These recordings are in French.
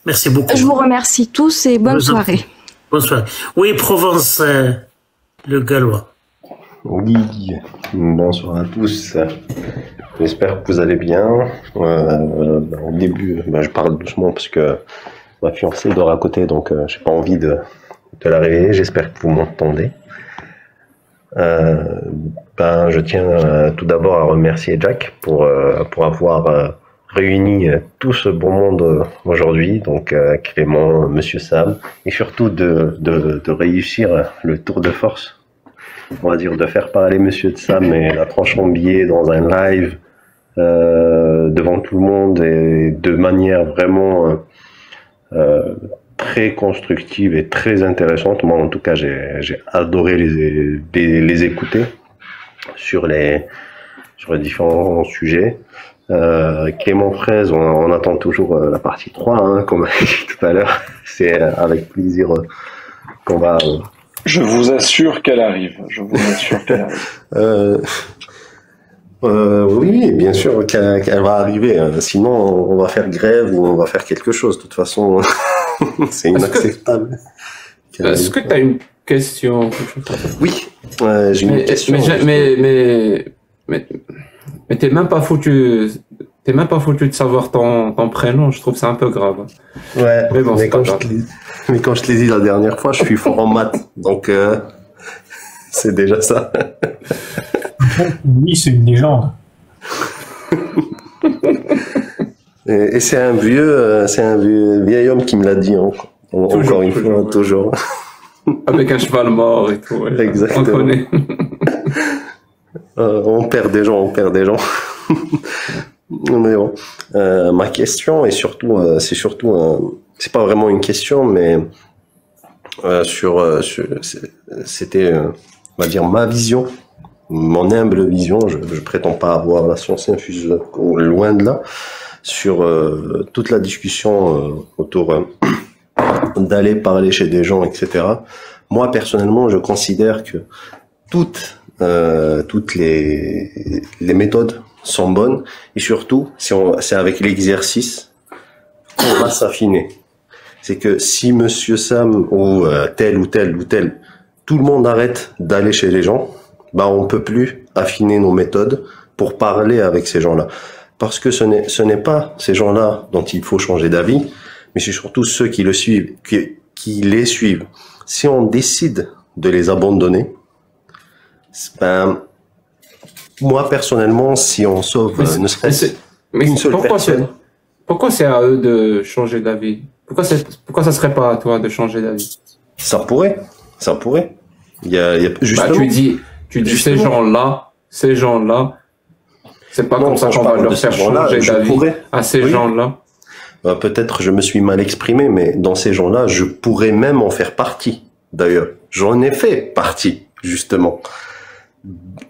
Merci beaucoup. Je vous remercie tous et bonne soirée. Bonne soirée. Oui, Provence, le Gallois. Oui, bonsoir à tous. J'espère que vous allez bien. Au début, je parle doucement parce que ma fiancée dort à côté, donc j'ai pas envie de la réveiller. J'espère que vous m'entendez. Je tiens tout d'abord à remercier Jack pour avoir réuni tout ce bon monde aujourd'hui, donc Clément, Monsieur Sam, et surtout de réussir le tour de force, on va dire, de faire parler Monsieur Sam et la tranche en billet dans un live devant tout le monde et de manière vraiment très constructive et très intéressante. Moi, en tout cas, j'ai adoré les écouter sur les différents sujets. Clément Fraise, on attend toujours la partie 3, hein, comme on a dit tout à l'heure. C'est avec plaisir qu'on va... Je vous assure qu'elle arrive. Je vous assure qu'elle arrive. Oui, bien sûr qu'elle va arriver. Sinon, on va faire grève ou on va faire quelque chose. De toute façon, c'est inacceptable. Est-ce que tu as une question? Oui, j'ai une question. Mais t'es même pas foutu. T'es même pas foutu de savoir ton prénom. Je trouve ça un peu grave. Ouais. Mais bon, quand je te l'ai dit la dernière fois, je suis fort en maths, donc c'est déjà ça. Oui, c'est une légende. Et c'est un vieil homme qui me l'a dit, hein. Encore une fois, toujours. Avec un cheval mort et tout. Ouais. Exactement. On connaît. On perd des gens. Mais bon, ma question est surtout, c'est pas vraiment une question, mais c'était, on va dire, ma vision, mon humble vision. Je prétends pas avoir la science infuse, loin de là, sur toute la discussion autour d'aller parler chez des gens, etc. Moi, personnellement, je considère que toutes les méthodes sont bonnes, et surtout, c'est avec l'exercice qu'on va s'affiner. C'est que si Monsieur Sam ou tel ou tel, tout le monde arrête d'aller chez les gens, on peut plus affiner nos méthodes pour parler avec ces gens-là. Parce que ce n'est pas ces gens-là dont il faut changer d'avis, mais c'est surtout ceux qui le suivent, qui les suivent. Si on décide de les abandonner, moi personnellement, si on sauve ne serait-ce qu'une seule personne. Pourquoi c'est à eux de changer d'avis? Pourquoi ça serait pas à toi de changer d'avis? Ça pourrait. Il y a justement. Tu dis ces gens-là, c'est pas comme ça qu'on va leur faire changer d'avis à ces gens-là. Peut-être je me suis mal exprimé, mais dans ces gens-là, je pourrais même en faire partie. D'ailleurs, j'en ai fait partie, justement.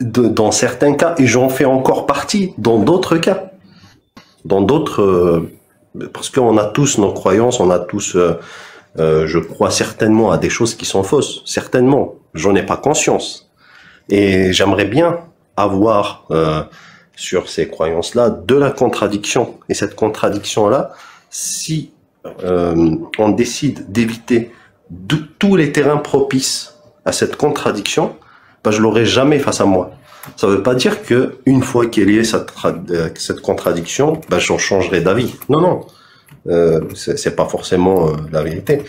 Dans certains cas, et j'en fais encore partie dans d'autres cas. Dans d'autres... parce qu'on a tous nos croyances, on a tous... je crois certainement à des choses qui sont fausses. Certainement. J'en ai pas conscience. Et j'aimerais bien avoir sur ces croyances-là de la contradiction. Et cette contradiction-là, si on décide d'éviter tous les terrains propices à cette contradiction, je l'aurai jamais face à moi. Ça veut pas dire que une fois qu'il y ait cette contradiction, j'en changerai d'avis. Non. C'est pas forcément la vérité.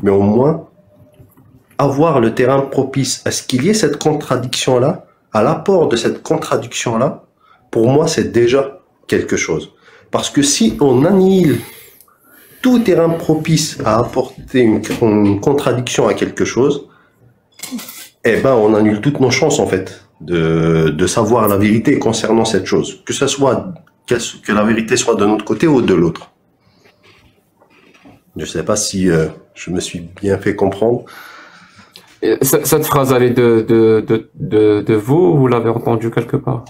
Mais au moins, avoir le terrain propice à ce qu'il y ait cette contradiction-là, à l'apport de cette contradiction-là, pour moi, c'est déjà quelque chose. Parce que si on annihile tout terrain propice à apporter une contradiction à quelque chose, on annule toutes nos chances, en fait, de savoir la vérité concernant cette chose. Que la vérité soit de notre côté ou de l'autre. Je sais pas si je me suis bien fait comprendre. Et cette phrase, elle est de vous l'avez entendue quelque part?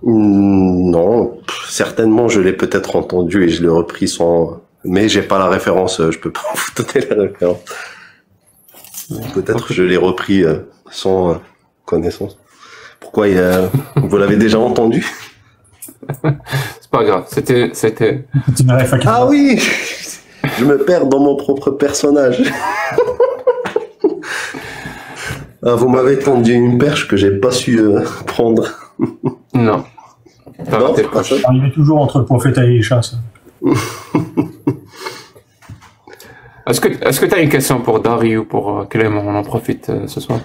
Non, certainement je l'ai peut-être entendu et je l'ai repris sans... Mais j'ai pas la référence, je peux pas vous donner la référence. Peut-être je l'ai repris sans connaissance. Pourquoi vous l'avez déjà entendu? C'est pas grave, c'était... Ah oui. Je me perds dans mon propre personnage. Ah, vous m'avez tendu une perche que j'ai pas su prendre. Non. Non, c'est pas ça. Arrivé toujours entre le prophète et les chats, ça. Est-ce que tu as une question pour Dari ou pour Clément? On en profite ce soir.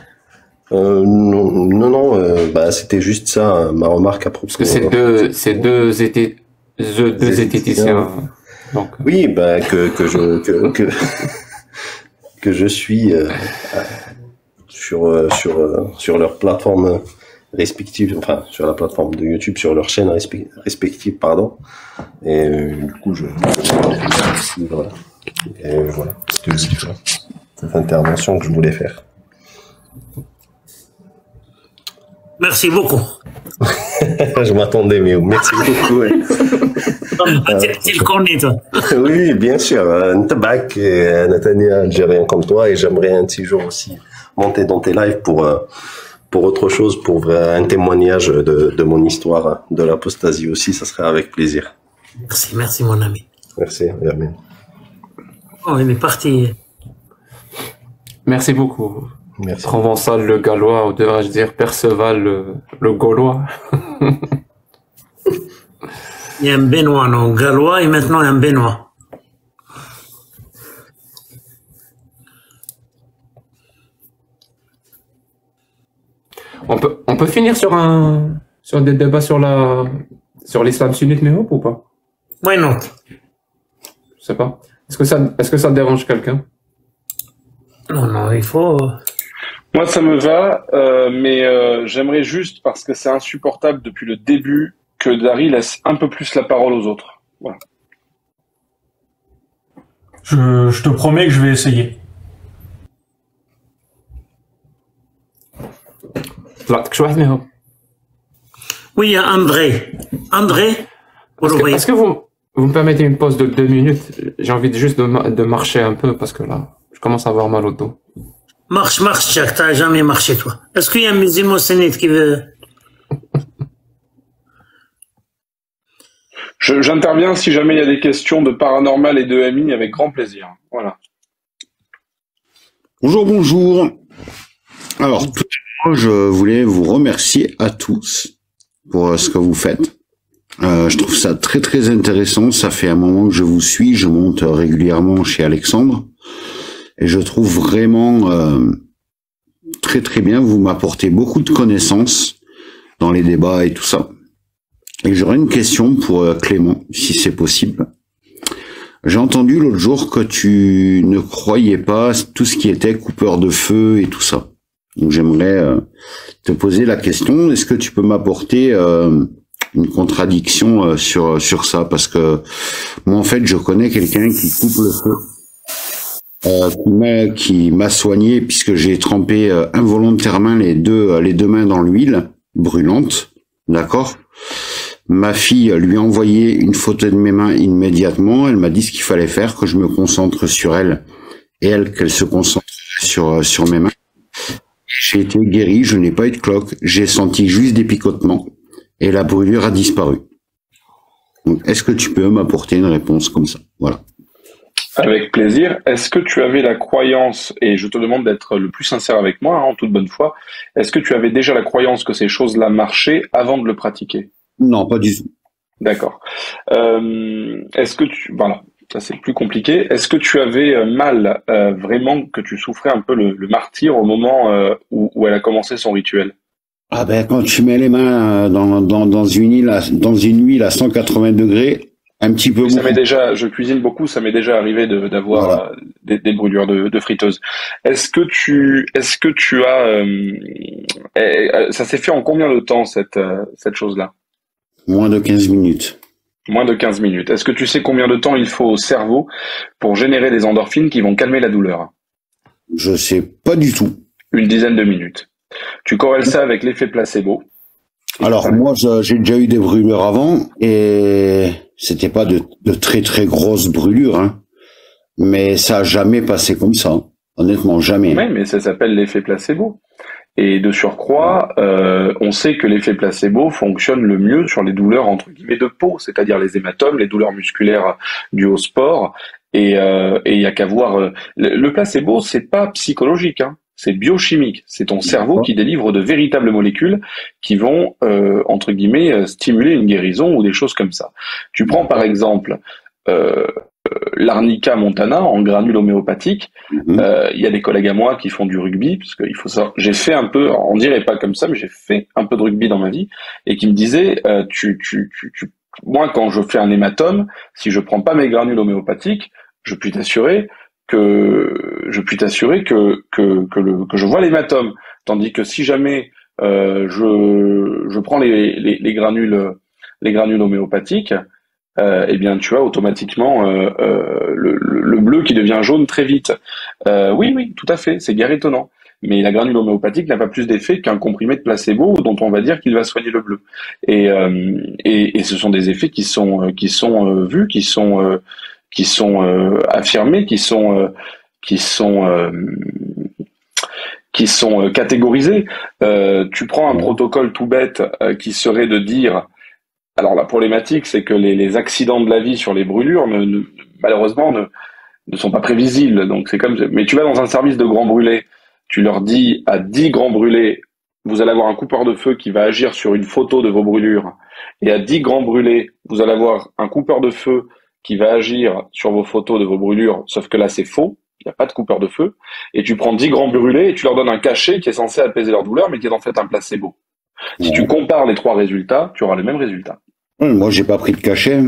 Non, bah, c'était juste ça, ma remarque à propos. Parce que c'est deux zététiciens. Donc. Oui, bah, que je suis sur leur plateforme respective, enfin sur la plateforme de YouTube, sur leur chaîne respective, pardon. Et du coup, voilà. Et voilà, c'était aussi ça, cette intervention que je voulais faire. Merci beaucoup. Je m'attendais, mais merci beaucoup. Ouais. Tu le connais, toi. Oui, bien sûr. Ntabak et Natania, algérien comme toi, et j'aimerais un petit jour aussi monter dans tes lives pour autre chose, pour un témoignage de mon histoire de l'apostasie aussi, ça serait avec plaisir. Merci mon ami. Merci, Hermine. Oh, il est parti. Merci beaucoup. Merci. Provençal le gallois, ou devrais-je dire Perceval le gaulois. Il y a un Benoît, non, gallois, et maintenant il y a un Benoît. On peut finir sur des débats sur l'islam sunnite méhop ou pas? Why not? Je sais pas. Est-ce que ça dérange quelqu'un? Non, il faut. Moi, ça me va, mais j'aimerais juste, parce que c'est insupportable depuis le début, que Dari laisse un peu plus la parole aux autres. Voilà. Je te promets que je vais essayer. Oui, il y a André. Est-ce que vous me permettez une pause de 2 minutes? J'ai envie juste de marcher un peu parce que là, je commence à avoir mal au dos. Marche, Jack, t'as jamais marché, toi. Est-ce qu'il y a un musulman sunnite qui veut... J'interviens si jamais il y a des questions de paranormal et de MI avec grand plaisir. Voilà. Bonjour. Alors, tout d'abord, je voulais vous remercier à tous pour ce que vous faites. Je trouve ça très très intéressant. Ça fait un moment que je vous suis. Je monte régulièrement chez Alexandre. Et je trouve vraiment très très bien. Vous m'apportez beaucoup de connaissances dans les débats et tout ça. Et j'aurais une question pour Clément, si c'est possible. J'ai entendu l'autre jour que tu ne croyais pas tout ce qui était coupeur de feu et tout ça. Donc j'aimerais te poser la question, est-ce que tu peux m'apporter une contradiction sur ça? Parce que moi en fait je connais quelqu'un qui coupe le feu, qui m'a soigné puisque j'ai trempé involontairement les deux mains dans l'huile brûlante, d'accord? Ma fille lui a envoyé une photo de mes mains immédiatement. Elle m'a dit ce qu'il fallait faire, que je me concentre sur elle et elle qu'elle se concentre sur mes mains. J'ai été guéri, je n'ai pas eu de cloque, j'ai senti juste des picotements et la brûlure a disparu. Donc, est-ce que tu peux m'apporter une réponse comme ça? Voilà. Avec plaisir. Est-ce que tu avais la croyance, et je te demande d'être le plus sincère avec moi, en toute bonne foi, est-ce que tu avais déjà la croyance que ces choses-là marchaient avant de le pratiquer? Non, pas du tout. D'accord. Est-ce que voilà, ça c'est plus compliqué. Est-ce que tu avais mal, vraiment, que tu souffrais un peu le martyre au moment où elle a commencé son rituel? Ah ben, quand tu mets les mains dans une huile à 180 degrés, un petit peu. Ça m'est déjà, je cuisine beaucoup, ça m'est déjà arrivé d'avoir voilà. Des brûlures de friteuse. Est-ce que tu as, ça s'est fait en combien de temps cette chose-là? Moins de 15 minutes. Moins de 15 minutes. Est-ce que tu sais combien de temps il faut au cerveau pour générer des endorphines qui vont calmer la douleur? Je sais pas du tout. Une dizaine de minutes. Tu corrèles ça avec l'effet placebo. Alors moi, j'ai déjà eu des brûlures avant et c'était pas de très très grosses brûlures, hein. Mais ça a jamais passé comme ça. Honnêtement, jamais. Oui, mais ça s'appelle l'effet placebo. Et de surcroît, on sait que l'effet placebo fonctionne le mieux sur les douleurs entre guillemets de peau, c'est-à-dire les hématomes, les douleurs musculaires dues au sport Et il y a qu'à voir. Le placebo, c'est pas psychologique, hein. C'est biochimique. C'est ton cerveau qui délivre de véritables molécules qui vont, entre guillemets, stimuler une guérison ou des choses comme ça. Tu prends par exemple l'arnica montana en granules homéopathiques. Il y a des collègues à moi qui font du rugby, parce qu'il faut savoir, j'ai fait un peu, on dirait pas comme ça, mais j'ai fait un peu de rugby dans ma vie, et qui me disaient, moi quand je fais un hématome, si je prends pas mes granules homéopathiques, je puis t'assurer que je vois l'hématome. Tandis que si jamais je prends les granules homéopathiques, eh bien tu as automatiquement le bleu qui devient jaune très vite. Oui, tout à fait, c'est guère étonnant. Mais la granule homéopathique n'a pas plus d'effet qu'un comprimé de placebo dont on va dire qu'il va soigner le bleu. Et ce sont des effets qui sont vus, qui sont affirmés, qui sont catégorisés. Tu prends un protocole tout bête qui serait de dire, alors la problématique c'est que les accidents de la vie sur les brûlures malheureusement ne sont pas prévisibles. Donc c'est comme, mais tu vas dans un service de grands brûlés, tu leur dis à 10 grands brûlés, vous allez avoir un coupeur de feu qui va agir sur une photo de vos brûlures, et à 10 grands brûlés, vous allez avoir un coupeur de feu qui va agir sur vos photos de vos brûlures, sauf que là c'est faux, il n'y a pas de coupeur de feu, et tu prends 10 grands brûlés et tu leur donnes un cachet qui est censé apaiser leur douleur, mais qui est en fait un placebo. Si tu compares les trois résultats, tu auras les mêmes résultats. Moi, j'ai pas pris de cachet.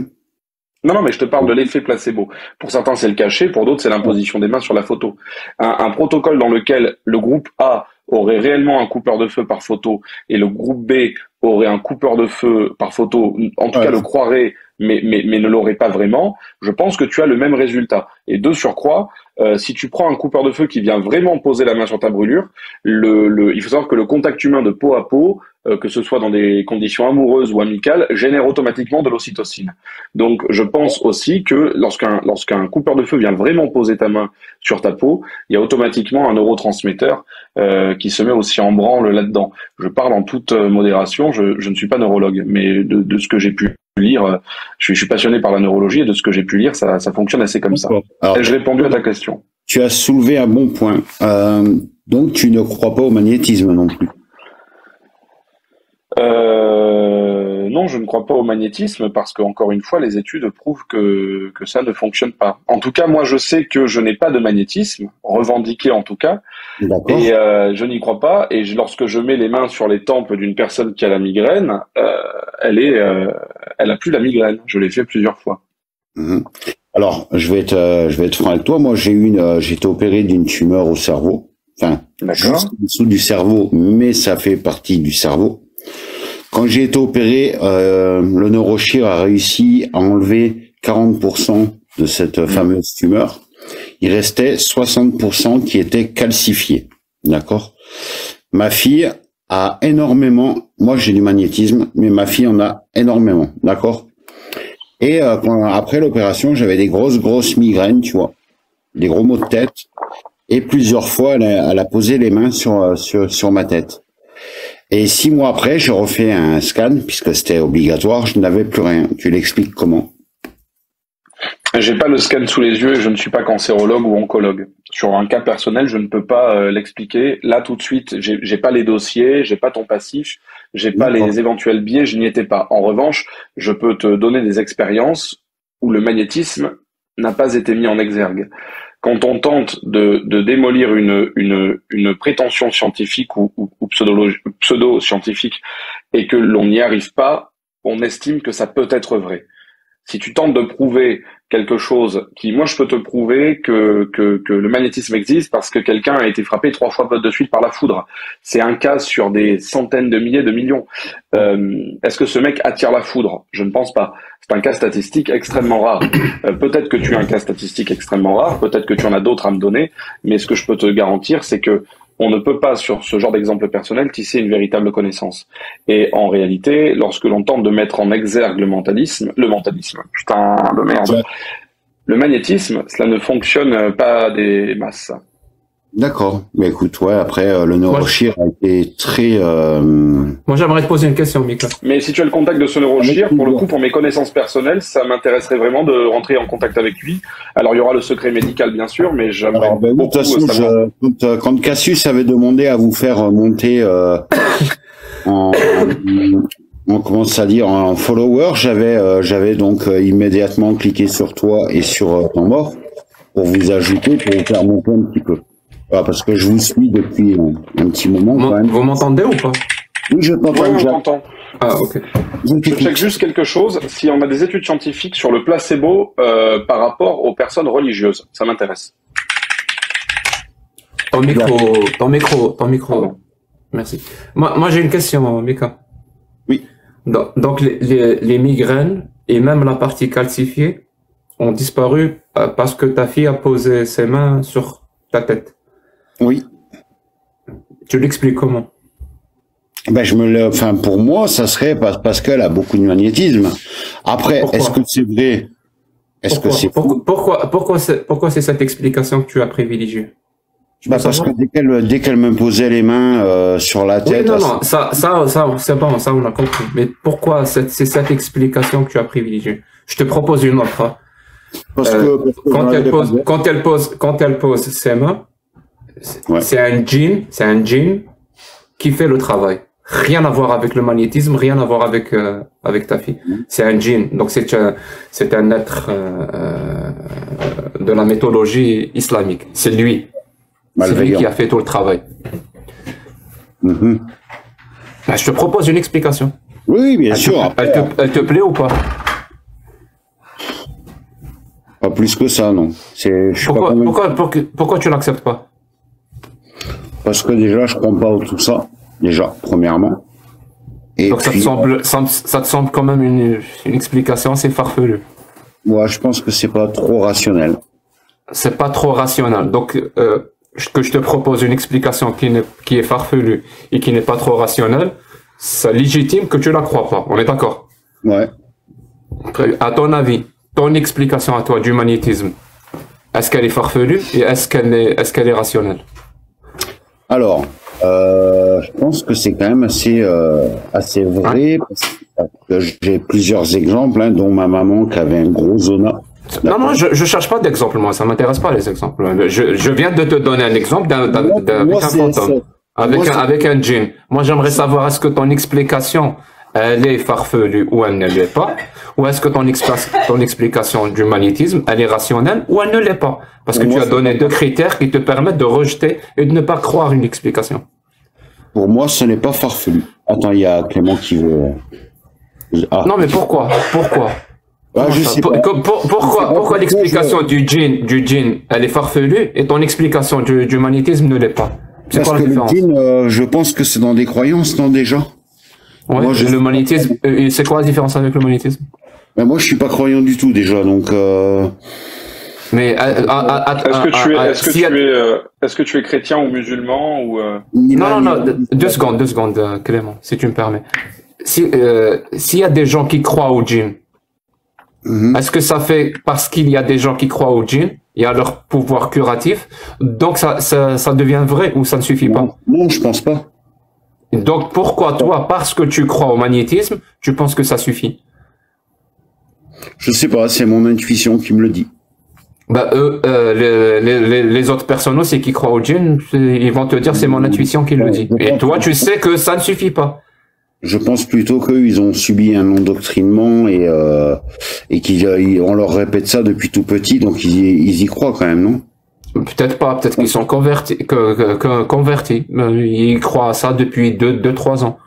Non, mais je te parle de l'effet placebo. Pour certains, c'est le cachet, pour d'autres, c'est l'imposition des mains sur la photo. Un protocole dans lequel le groupe A aurait réellement un coupeur de feu par photo et le groupe B aurait un coupeur de feu par photo, en tout cas le croirait, mais ne l'aurait pas vraiment, je pense que tu as le même résultat. Et de surcroît, si tu prends un coupeur de feu qui vient vraiment poser la main sur ta brûlure, il faut savoir que le contact humain de peau à peau, que ce soit dans des conditions amoureuses ou amicales, génère automatiquement de l'ocytocine. Donc je pense aussi que lorsqu'un coupeur de feu vient vraiment poser ta main sur ta peau, il y a automatiquement un neurotransmetteur qui se met aussi en branle là-dedans. Je parle en toute modération, je ne suis pas neurologue, mais de ce que j'ai pu lire, je suis passionné par la neurologie, et de ce que j'ai pu lire, ça fonctionne assez comme ça. Alors, ai-je répondu à ta question? Tu as soulevé un bon point. Donc tu ne crois pas au magnétisme non plus? Non, je ne crois pas au magnétisme parce que, encore une fois, les études prouvent que ça ne fonctionne pas. En tout cas, moi, je sais que je n'ai pas de magnétisme, revendiqué en tout cas, et je n'y crois pas. Et lorsque je mets les mains sur les tempes d'une personne qui a la migraine, elle a plus la migraine. Je l'ai fait plusieurs fois. Alors, je vais être franc avec toi. Moi, j'ai été opéré d'une tumeur au cerveau, enfin, juste en dessous du cerveau, mais ça fait partie du cerveau. Quand j'ai été opéré, le neurochir a réussi à enlever 40% de cette fameuse tumeur. Il restait 60% qui étaient calcifiés. D'accord? Ma fille a énormément, moi j'ai du magnétisme, mais ma fille en a énormément. D'accord? Et après l'opération, j'avais des grosses migraines, tu vois. Des gros maux de tête. Et plusieurs fois, elle a posé les mains sur ma tête. Et 6 mois après, j'ai refait un scan, puisque c'était obligatoire, je n'avais plus rien. Tu l'expliques comment? J'ai pas le scan sous les yeux et je ne suis pas cancérologue ou oncologue. Sur un cas personnel, je ne peux pas l'expliquer. Là, tout de suite, j'ai pas les dossiers, j'ai pas ton passif, j'ai pas les éventuels biais, je n'y étais pas. En revanche, je peux te donner des expériences où le magnétisme n'a pas été mis en exergue. Quand on tente de démolir une prétention scientifique ou pseudo-scientifique et que l'on n'y arrive pas, on estime que ça peut être vrai. Si tu tentes de prouver quelque chose moi je peux te prouver que le magnétisme existe parce que quelqu'un a été frappé 3 fois de suite par la foudre. C'est un cas sur des centaines de milliers de millions. Est-ce que ce mec attire la foudre? Je ne pense pas. C'est un cas statistique extrêmement rare. Peut-être que tu as un cas statistique extrêmement rare, peut-être que tu en as d'autres à me donner, mais ce que je peux te garantir, c'est que on ne peut pas, sur ce genre d'exemple personnel, tisser une véritable connaissance. Et en réalité, lorsque l'on tente de mettre en exergue le mentalisme, putain de merde, le magnétisme, cela ne fonctionne pas des masses. D'accord. Mais écoute, ouais, après, le neurochir a été très... Moi, j'aimerais te poser une question, Mika. Mais si tu as le contact de ce neurochir, pour le coup, pour mes connaissances personnelles, ça m'intéresserait vraiment de rentrer en contact avec lui. Alors, il y aura le secret médical, bien sûr, mais j'aimerais beaucoup savoir. Quand Cassius avait demandé à vous faire monter en follower, j'avais donc immédiatement cliqué sur toi et sur ton mort pour vous ajouter, pour vous faire monter un petit peu. Voilà, parce que je vous suis depuis un petit moment quand même. Vous m'entendez ou pas? Oui, je t'entends. Oui, on t'entend. Ah, ok. Je check juste quelque chose. Si on a des études scientifiques sur le placebo par rapport aux personnes religieuses, ça m'intéresse. Ton micro. Merci. Moi j'ai une question, Mika. Oui. Donc les migraines et même la partie calcifiée ont disparu parce que ta fille a posé ses mains sur ta tête. Oui. Tu l'expliques comment? Ben pour moi, ça serait parce qu'elle a beaucoup de magnétisme. Après, est-ce que c'est vrai? Pourquoi c'est cette explication que tu as privilégiée? Parce que dès qu'elle me posait les mains sur la tête. Oui, non, ça c'est bon, ça on a compris. Mais pourquoi c'est cette explication que tu as privilégiée? Je te propose une autre. Hein. Parce que quand elle pose ses mains, c'est un djinn qui fait le travail. Rien à voir avec le magnétisme, rien à voir avec ta fille. C'est un djinn, donc c'est un être de la mythologie islamique. C'est lui. C'est lui qui a fait tout le travail. Je te propose une explication. Oui, bien sûr. Elle te plaît ou pas? Pas plus que ça, non. Pourquoi tu l'acceptes pas? Parce que déjà, je comprends pas tout ça. Déjà, premièrement. Et donc puis, ça te semble quand même une explication assez farfelue. Ouais, je pense que c'est pas trop rationnel. C'est pas trop rationnel. Donc, que je te propose une explication qui est farfelue et qui n'est pas trop rationnelle, c'est légitime que tu la crois pas. On est d'accord? Ouais. À ton avis, ton explication à toi du magnétisme, est-ce qu'elle est farfelue et est-ce qu'elle est rationnelle? Alors, je pense que c'est quand même assez vrai, parce que j'ai plusieurs exemples, dont ma maman qui avait un gros zona. Non, je cherche pas d'exemple, moi, ça m'intéresse pas les exemples. Je viens de te donner un exemple avec un fantôme, avec un djinn. Moi, j'aimerais savoir, est-ce que ton explication, elle est farfelue ou elle ne l'est pas, ou est-ce que ton explication du magnétisme, elle est rationnelle ou elle ne l'est pas? Parce que tu as donné deux critères qui te permettent de rejeter et de ne pas croire une explication. Pour moi, ce n'est pas farfelu. Attends, il y a Clément qui veut... Ah. Non, mais pourquoi? Je sais pas. Pourquoi l'explication du djinn, elle est farfelue et ton explication du magnétisme ne l'est pas? C'est quoi la différence? Le djinn, je pense que c'est dans des croyances, non, déjà? Ouais, moi, le magnétisme, c'est quoi la différence avec le magnétisme? Ben moi, je suis pas croyant du tout, déjà, donc... Mais est-ce que tu es chrétien ou musulman ou Non, deux secondes, Clément, si tu me permets. S'il y a des gens qui croient au djinn, est-ce que ça fait parce qu'il y a des gens qui croient au djinn, il y a leur pouvoir curatif, donc ça devient vrai ou ça ne suffit pas? Non, je pense pas. Donc pourquoi toi, parce que tu crois au magnétisme, tu penses que ça suffit? Je sais pas, c'est mon intuition qui me le dit. Bah les autres personnes aussi qui croient au djinn, ils vont te dire c'est mon intuition qui le dit. Et toi tu sais que ça ne suffit pas. Je pense plutôt qu'ils ont subi un endoctrinement et qu'on leur répète ça depuis tout petit, donc ils y croient quand même, non? Peut-être pas, peut-être qu'ils sont convertis. Ils croient à ça depuis 2-3 ans.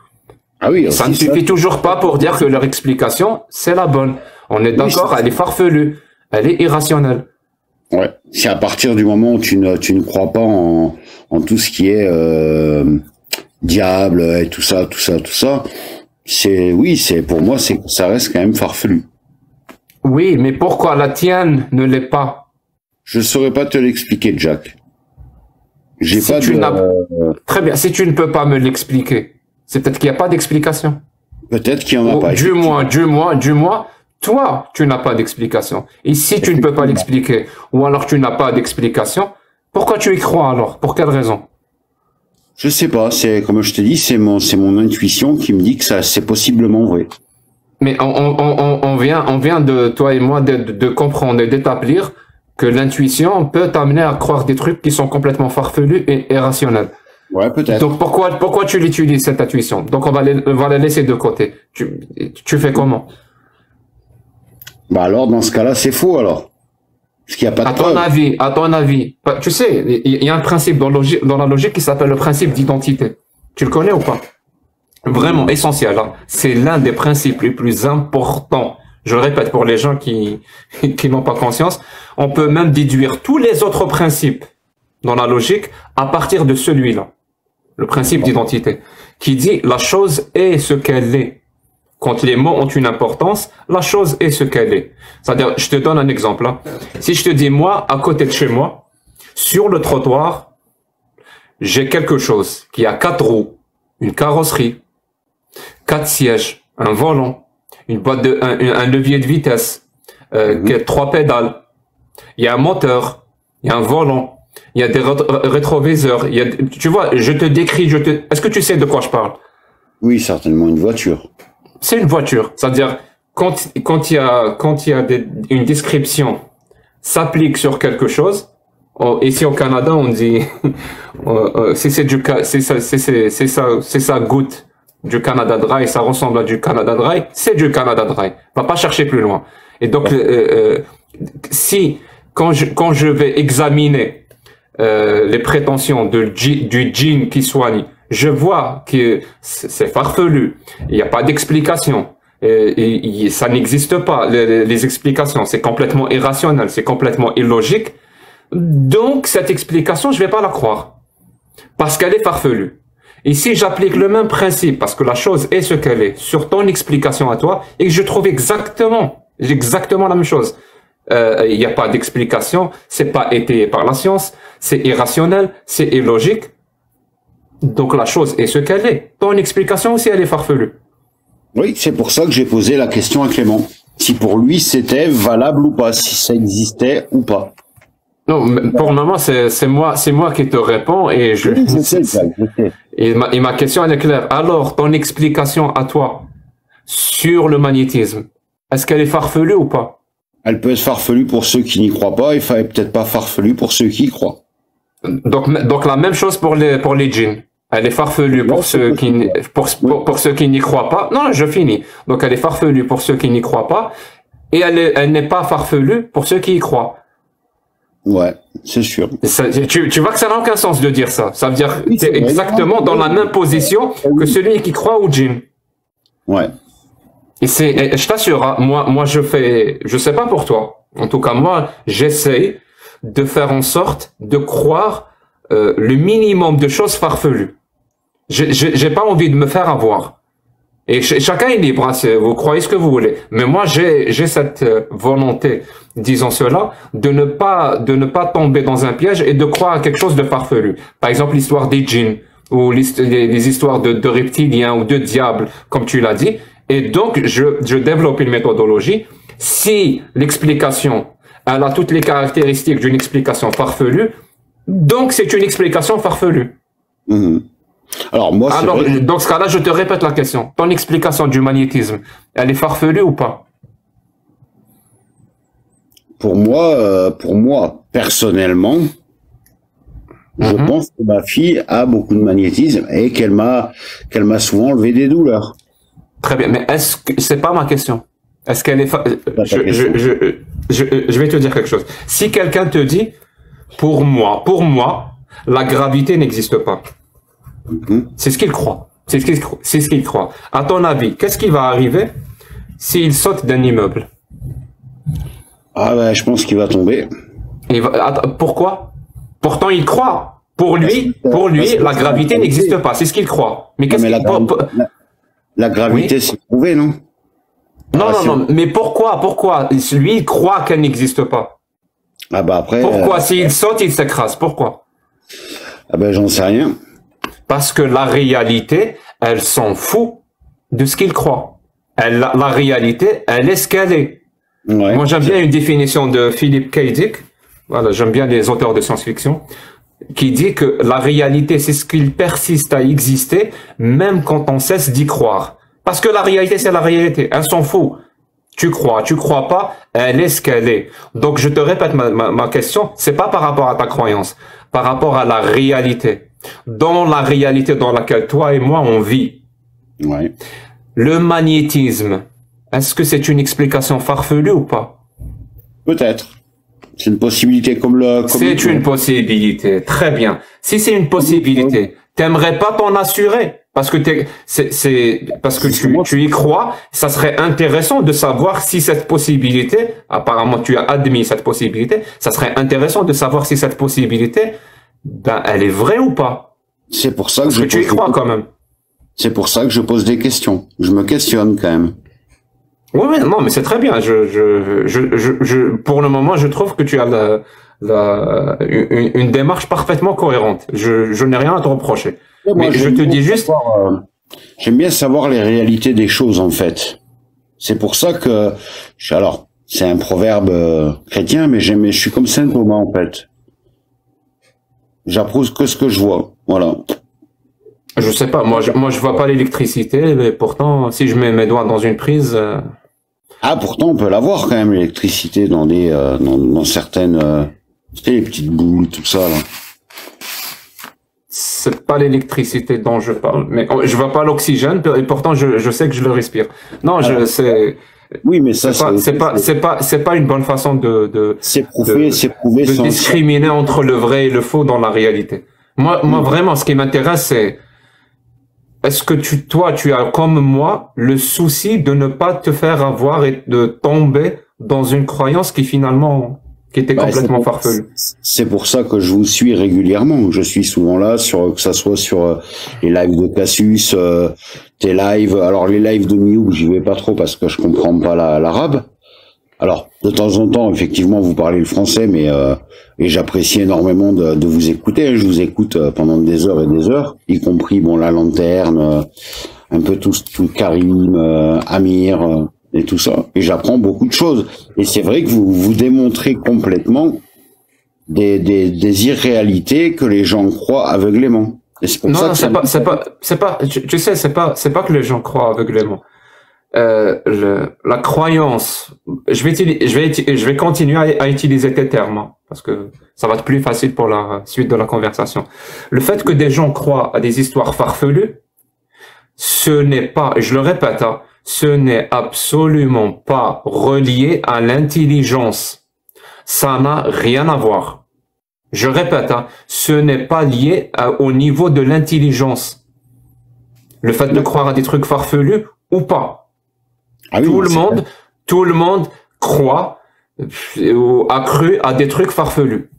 Ah oui. Ça ne suffit toujours pas pour dire que leur explication c'est la bonne. On est d'accord, elle est farfelue, elle est irrationnelle. Ouais. C'est à partir du moment où tu ne crois pas en tout ce qui est diable et tout ça. Pour moi ça reste quand même farfelu. Oui, mais pourquoi la tienne ne l'est pas? Je saurais pas te l'expliquer, Jack. Très bien. Si tu ne peux pas me l'expliquer, c'est peut-être qu'il n'y a pas d'explication. Peut-être qu'il n'y en a pas. Du moins, toi, tu n'as pas d'explication. Et si tu ne peux pas l'expliquer, ou alors tu n'as pas d'explication, Pourquoi tu y crois alors? Pour quelle raison? Je sais pas, c'est comme je te dis, c'est mon intuition qui me dit que ça c'est possiblement vrai. Mais on vient de toi et moi de comprendre et d'établir que l'intuition peut t'amener à croire des trucs qui sont complètement farfelus et irrationnels. Ouais, peut-être. Donc pourquoi tu l'utilises cette intuition? Donc on va la laisser de côté. Tu fais comment? Bah alors dans ce cas-là, c'est faux alors. Parce qu'il n'y a pas de preuve. À ton avis, tu sais, il y a un principe dans la logique qui s'appelle le principe d'identité. Tu le connais ou pas? Vraiment essentiel. Hein. C'est l'un des principes les plus importants. Je le répète pour les gens qui n'ont pas conscience. On peut même déduire tous les autres principes dans la logique à partir de celui-là. Le principe d'identité. Qui dit la chose est ce qu'elle est. Quand les mots ont une importance, la chose est ce qu'elle est. C'est-à-dire, je te donne un exemple. Hein. Si je te dis, moi, à côté de chez moi, sur le trottoir, j'ai quelque chose qui a 4 roues, une carrosserie, 4 sièges, un volant, une boîte un levier de vitesse, 3 pédales, il y a un moteur, il y a un volant, il y a des rétroviseurs, tu vois, je te décris, est-ce que tu sais de quoi je parle? Oui, certainement une voiture. C'est une voiture. C'est-à-dire, quand il y a une description s'applique sur quelque chose, ici au Canada, on dit, c'est ça goutte du Canada Dry, ça ressemble à du Canada Dry, c'est du Canada Dry. Va pas chercher plus loin. Et donc, quand je vais examiner, les prétentions du djinn qui soigne, je vois que c'est farfelu, il n'y a pas d'explication, ça n'existe pas, les explications, c'est complètement irrationnel, c'est complètement illogique, donc cette explication, je vais pas la croire, parce qu'elle est farfelue. Et si j'applique le même principe, parce que la chose est ce qu'elle est, sur ton explication à toi, et que je trouve exactement la même chose, il n'y a pas d'explication, c'est pas étayé par la science, c'est irrationnel, c'est illogique, donc la chose est ce qu'elle est. Ton explication aussi, elle est farfelue. Oui, c'est pour ça que j'ai posé la question à Clément. Si pour lui c'était valable ou pas, si ça existait ou pas. Non, pour le moment, c'est moi qui te réponds et et ma question elle est claire. Alors, ton explication à toi sur le magnétisme, est-ce qu'elle est farfelue ou pas? Elle peut être farfelue pour ceux qui n'y croient pas et peut-être pas farfelue pour ceux qui y croient. Donc la même chose pour les djinns. Elle est farfelue pour ceux qui n'y croient pas. Non, je finis. Donc elle est farfelue pour ceux qui n'y croient pas et elle n'est pas farfelue pour ceux qui y croient. Ouais, c'est sûr. Tu vois que ça n'a aucun sens de dire ça. Ça veut dire que tu es exactement dans la même position que celui qui croit au djinn. Ouais. Et je t'assure, hein, moi je sais pas pour toi. En tout cas, moi, j'essaye de faire en sorte de croire le minimum de choses farfelues. J'ai pas envie de me faire avoir. Et chacun est libre, hein, vous croyez ce que vous voulez. Mais moi, j'ai cette volonté, disons cela, de ne pas tomber dans un piège et de croire à quelque chose de farfelu. Par exemple, l'histoire des djinns, ou les histoires de reptiliens ou de diables, comme tu l'as dit. Et donc, je développe une méthodologie. Si l'explication, elle a toutes les caractéristiques d'une explication farfelue, donc c'est une explication farfelue. Mmh. Alors, moi, dans ce cas-là, je te répète la question. Ton explication du magnétisme, elle est farfelue ou pas? Pour moi, personnellement, je pense que ma fille a beaucoup de magnétisme et qu'elle m'a souvent enlevé des douleurs. Très bien, mais est-ce que c'est pas ma question? Est-ce qu'elle est je vais te dire quelque chose. Si quelqu'un te dit, pour moi, la gravité n'existe pas. C'est ce qu'il croit. C'est ce qu'il croit. À ton avis, qu'est-ce qui va arriver s'il saute d'un immeuble? Ah ben, je pense qu'il va tomber. Pourquoi? Pourtant, il croit. Pour lui, la gravité n'existe pas. C'est ce qu'il croit. Mais qu'est-ce qu'il... La gravité, oui, c'est prouvé, non? Non, mais pourquoi? Lui, il croit qu'elle n'existe pas. Ah bah après... Pourquoi? S'il saute, il s'écrase. Pourquoi? Ah ben, j'en sais rien. Parce que la réalité, elle s'en fout de ce qu'il croit. La réalité, elle est ce qu'elle est. Ouais, moi, j'aime bien une définition de Philip K. Dick. voilà, j'aime bien les auteurs de science-fiction, qui dit que la réalité, c'est ce qu'il persiste à exister, même quand on cesse d'y croire. Parce que la réalité, c'est la réalité. Elle s'en fout. Tu crois pas, elle est ce qu'elle est. Donc, je te répète ma question, c'est pas par rapport à ta croyance, par rapport à la réalité. Dans la réalité dans laquelle toi et moi, on vit. Ouais. Le magnétisme, est-ce que c'est une explication farfelue ou pas? Peut-être. C'est une possibilité C'est une possibilité. Très bien. Si c'est une possibilité, t'aimerais pas t'en assurer? Parce que tu y crois, ça serait intéressant de savoir si cette possibilité, apparemment tu as admis cette possibilité, ça serait intéressant de savoir si cette possibilité, ben, elle est vraie ou pas. C'est pour ça que Parce que tu y crois quand même. C'est pour ça que je pose des questions. Je me questionne quand même. Oui, non, mais c'est très bien. Pour le moment, je trouve que tu as une démarche parfaitement cohérente. Je n'ai rien à te reprocher. Mais je te dis juste... J'aime bien savoir les réalités des choses, en fait. C'est pour ça que... Alors, c'est un proverbe chrétien, mais je suis comme Saint Thomas, en fait. J'approuve que ce que je vois. Voilà. Je sais pas, moi je vois pas l'électricité, mais pourtant, si je mets mes doigts dans une prise... Ah, pourtant, on peut l'avoir quand même, l'électricité, dans certaines... tu sais, les petites boules, tout ça, là. C'est pas l'électricité dont je parle, mais je vois pas l'oxygène, et pourtant je sais que je le respire. Non, oui, mais ça, c'est pas une bonne façon de discriminer entre le vrai et le faux dans la réalité. Moi, vraiment, ce qui m'intéresse, c'est, est-ce que toi, tu as, comme moi, le souci de ne pas te faire avoir et de tomber dans une croyance qui était complètement farfelue. C'est pour ça que je vous suis régulièrement. Je suis souvent là, que ça soit sur les lives de Cassius, tes lives. Alors les lives de Miouk, j'y vais pas trop parce que je comprends pas l'arabe. Alors de temps en temps, effectivement, vous parlez le français, mais et j'apprécie énormément de vous écouter. Je vous écoute pendant des heures et des heures, y compris la lanterne, un peu tout Karim, Amir. Et tout ça. Et j'apprends beaucoup de choses. Et c'est vrai que vous démontrez complètement des irréalités que les gens croient aveuglément. Et c'est pour ça que tu sais, c'est pas que les gens croient aveuglément. La croyance, je vais continuer à utiliser tes termes, hein, parce que ça va être plus facile pour la suite de la conversation. Le fait que des gens croient à des histoires farfelues, ce n'est pas, je le répète, hein, ce n'est absolument pas relié à l'intelligence. Ça n'a rien à voir. Je répète, hein, ce n'est pas lié au niveau de l'intelligence. Le fait de croire à des trucs farfelus ou pas. Ah oui, tout le monde croit ou a cru à des trucs farfelus.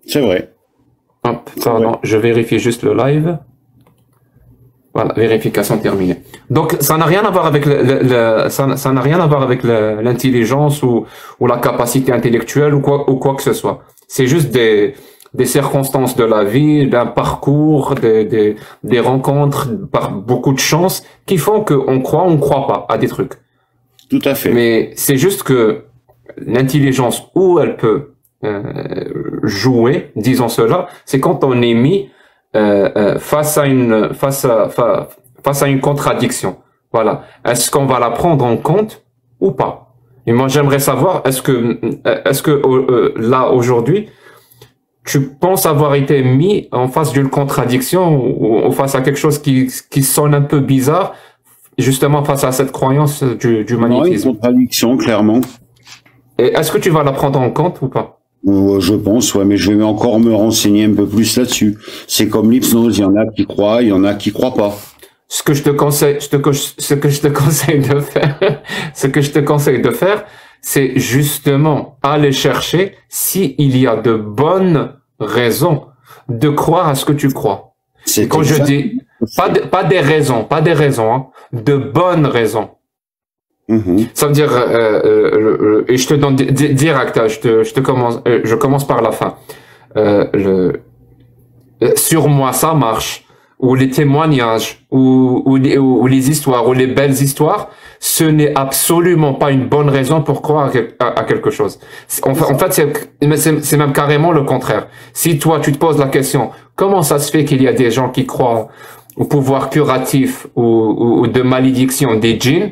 C'est vrai. Hop, pardon, ouais. Je vérifie juste le live. Voilà, vérification terminée. Donc, ça n'a rien à voir avec ça n'a rien à voir avec l'intelligence ou la capacité intellectuelle ou quoi que ce soit. C'est juste des circonstances de la vie, d'un parcours, des rencontres, par beaucoup de chance qui font qu'on croit ou on croit pas à des trucs. Tout à fait. Mais c'est juste que l'intelligence, où elle peut jouer, disons cela, c'est quand on est mis face à une contradiction. Voilà. Est-ce qu'on va la prendre en compte ou pas? Et moi, j'aimerais savoir, est-ce que là, aujourd'hui, tu penses avoir été mis en face d'une contradiction ou face à quelque chose qui sonne un peu bizarre, justement face à cette croyance du magnétisme? Non, une contradiction, clairement. Et est-ce que tu vas la prendre en compte ou pas? Je pense, ouais, mais je vais encore me renseigner un peu plus là-dessus. C'est comme l'hypnose, il y en a qui croient, il y en a qui croient pas. Ce que je te conseille de faire, c'est justement aller chercher s'il y a de bonnes raisons de croire à ce que tu crois. Et quand je dis pas des raisons, hein, de bonnes raisons. Ça veut dire et je te donne direct, je commence par la fin. Sur moi ça marche, ou les témoignages, ou les histoires, ou les belles histoires, ce n'est absolument pas une bonne raison pour croire à quelque chose. En fait, c'est même carrément le contraire. Si toi, tu te poses la question, comment ça se fait qu'il y a des gens qui croient au pouvoir curatif ou de malédiction des djinns,